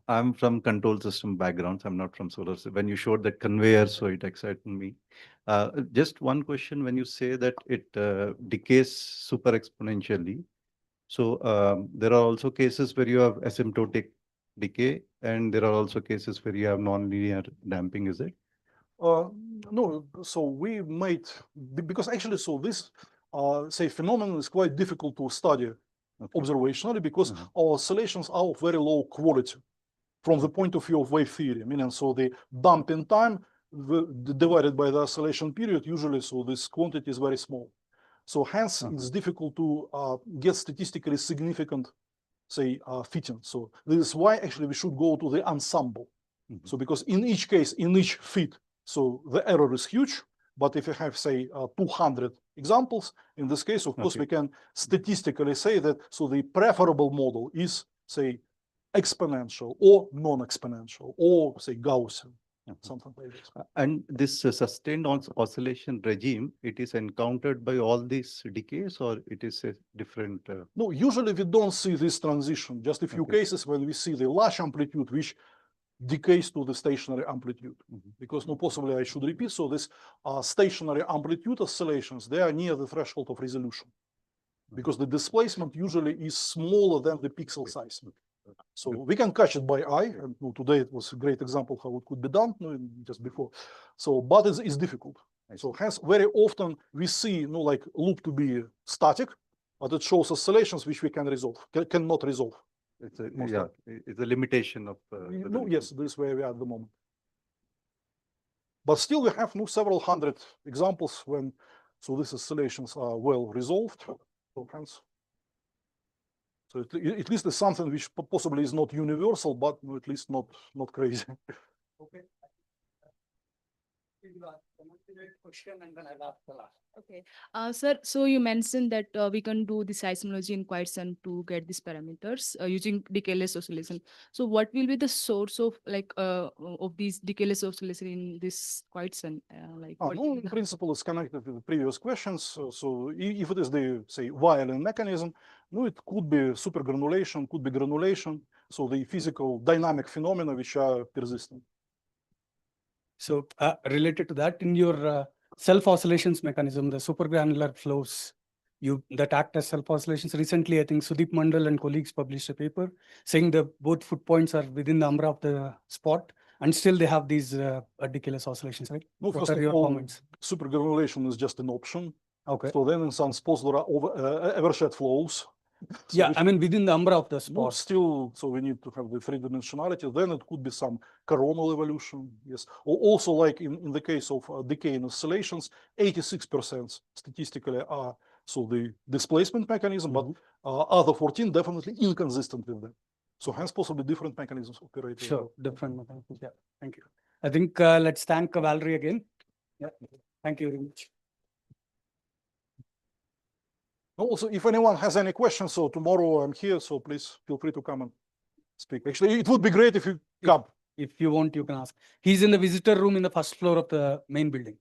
I'm from control system backgrounds. I'm not from solar. When you showed that conveyor, so it excited me. Just one question: when you say that it decays super exponentially, so there are also cases where you have asymptotic decay, and there are also cases where you have nonlinear damping. Is it? No, so we made because actually, so this say phenomenon is quite difficult to study observationally because our oscillations are of very low quality from the point of view of wave theory. Meaning, so the damping time divided by the oscillation period usually, so this quantity is very small. So hence, it's difficult to get statistically significant, say, fitting. So this is why actually we should go to the ensemble. So because in each case, in each fit, so the error is huge. But if you have, say, 200 examples, in this case, of course, we can statistically say that, so the preferable model is, say, exponential or non-exponential or, say, Gaussian, something like this. And this sustained oscillation regime, it is encountered by all these decays, or it is a different? No, usually we don't see this transition. Just a few cases when we see the large amplitude, which decays to the stationary amplitude. Because no, possibly I should repeat. So this stationary amplitude oscillations, they are near the threshold of resolution, because the displacement usually is smaller than the pixel size. So we can catch it by eye, and today it was a great example how it could be done just before. So, but it's difficult. So hence, very often we see like loop to be static, but it shows oscillations which we can resolve, cannot resolve. It's a limitation of. Yes, this is where we are at the moment. But still, we have several hundred examples when so these oscillations are well resolved. So hence. So at least it's something which possibly is not universal, but at least not crazy. Okay. Question and then I'll ask the last. Okay, sir, so you mentioned that we can do the seismology in Quiescent to get these parameters using decayless oscillation. So what will be the source of of these decayless oscillation in this Quiescent? In principle, it's connected with the previous questions. So if it is the, say, violin mechanism, it could be supergranulation, could be granulation. So the physical dynamic phenomena which are persistent. So related to that, in your self-oscillations mechanism, the supergranular flows that act as self-oscillations. Recently, I think Sudeep Mandal and colleagues published a paper saying that both foot points are within the umbra of the spot, and still they have these decayless oscillations, right? No, first of all, supergranulation is just an option. Okay. So then in some spots there are evershed flows. So yeah, I mean within the umbra of the spot. Still, so we need to have the three-dimensionality. Then it could be some coronal evolution. Yes. Or also, like in the case of decaying oscillations, 86% statistically are so the displacement mechanism, but other 14 definitely inconsistent with them. So hence possibly different mechanisms operate. Sure, different mechanisms. Yeah, thank you. I think let's thank Valery again. Yeah, thank you very much. Also, if anyone has any questions, so tomorrow I'm here, so please feel free to come and speak. Actually, it would be great if you come. If you want, you can ask. He's in the visitor room in the first floor of the main building.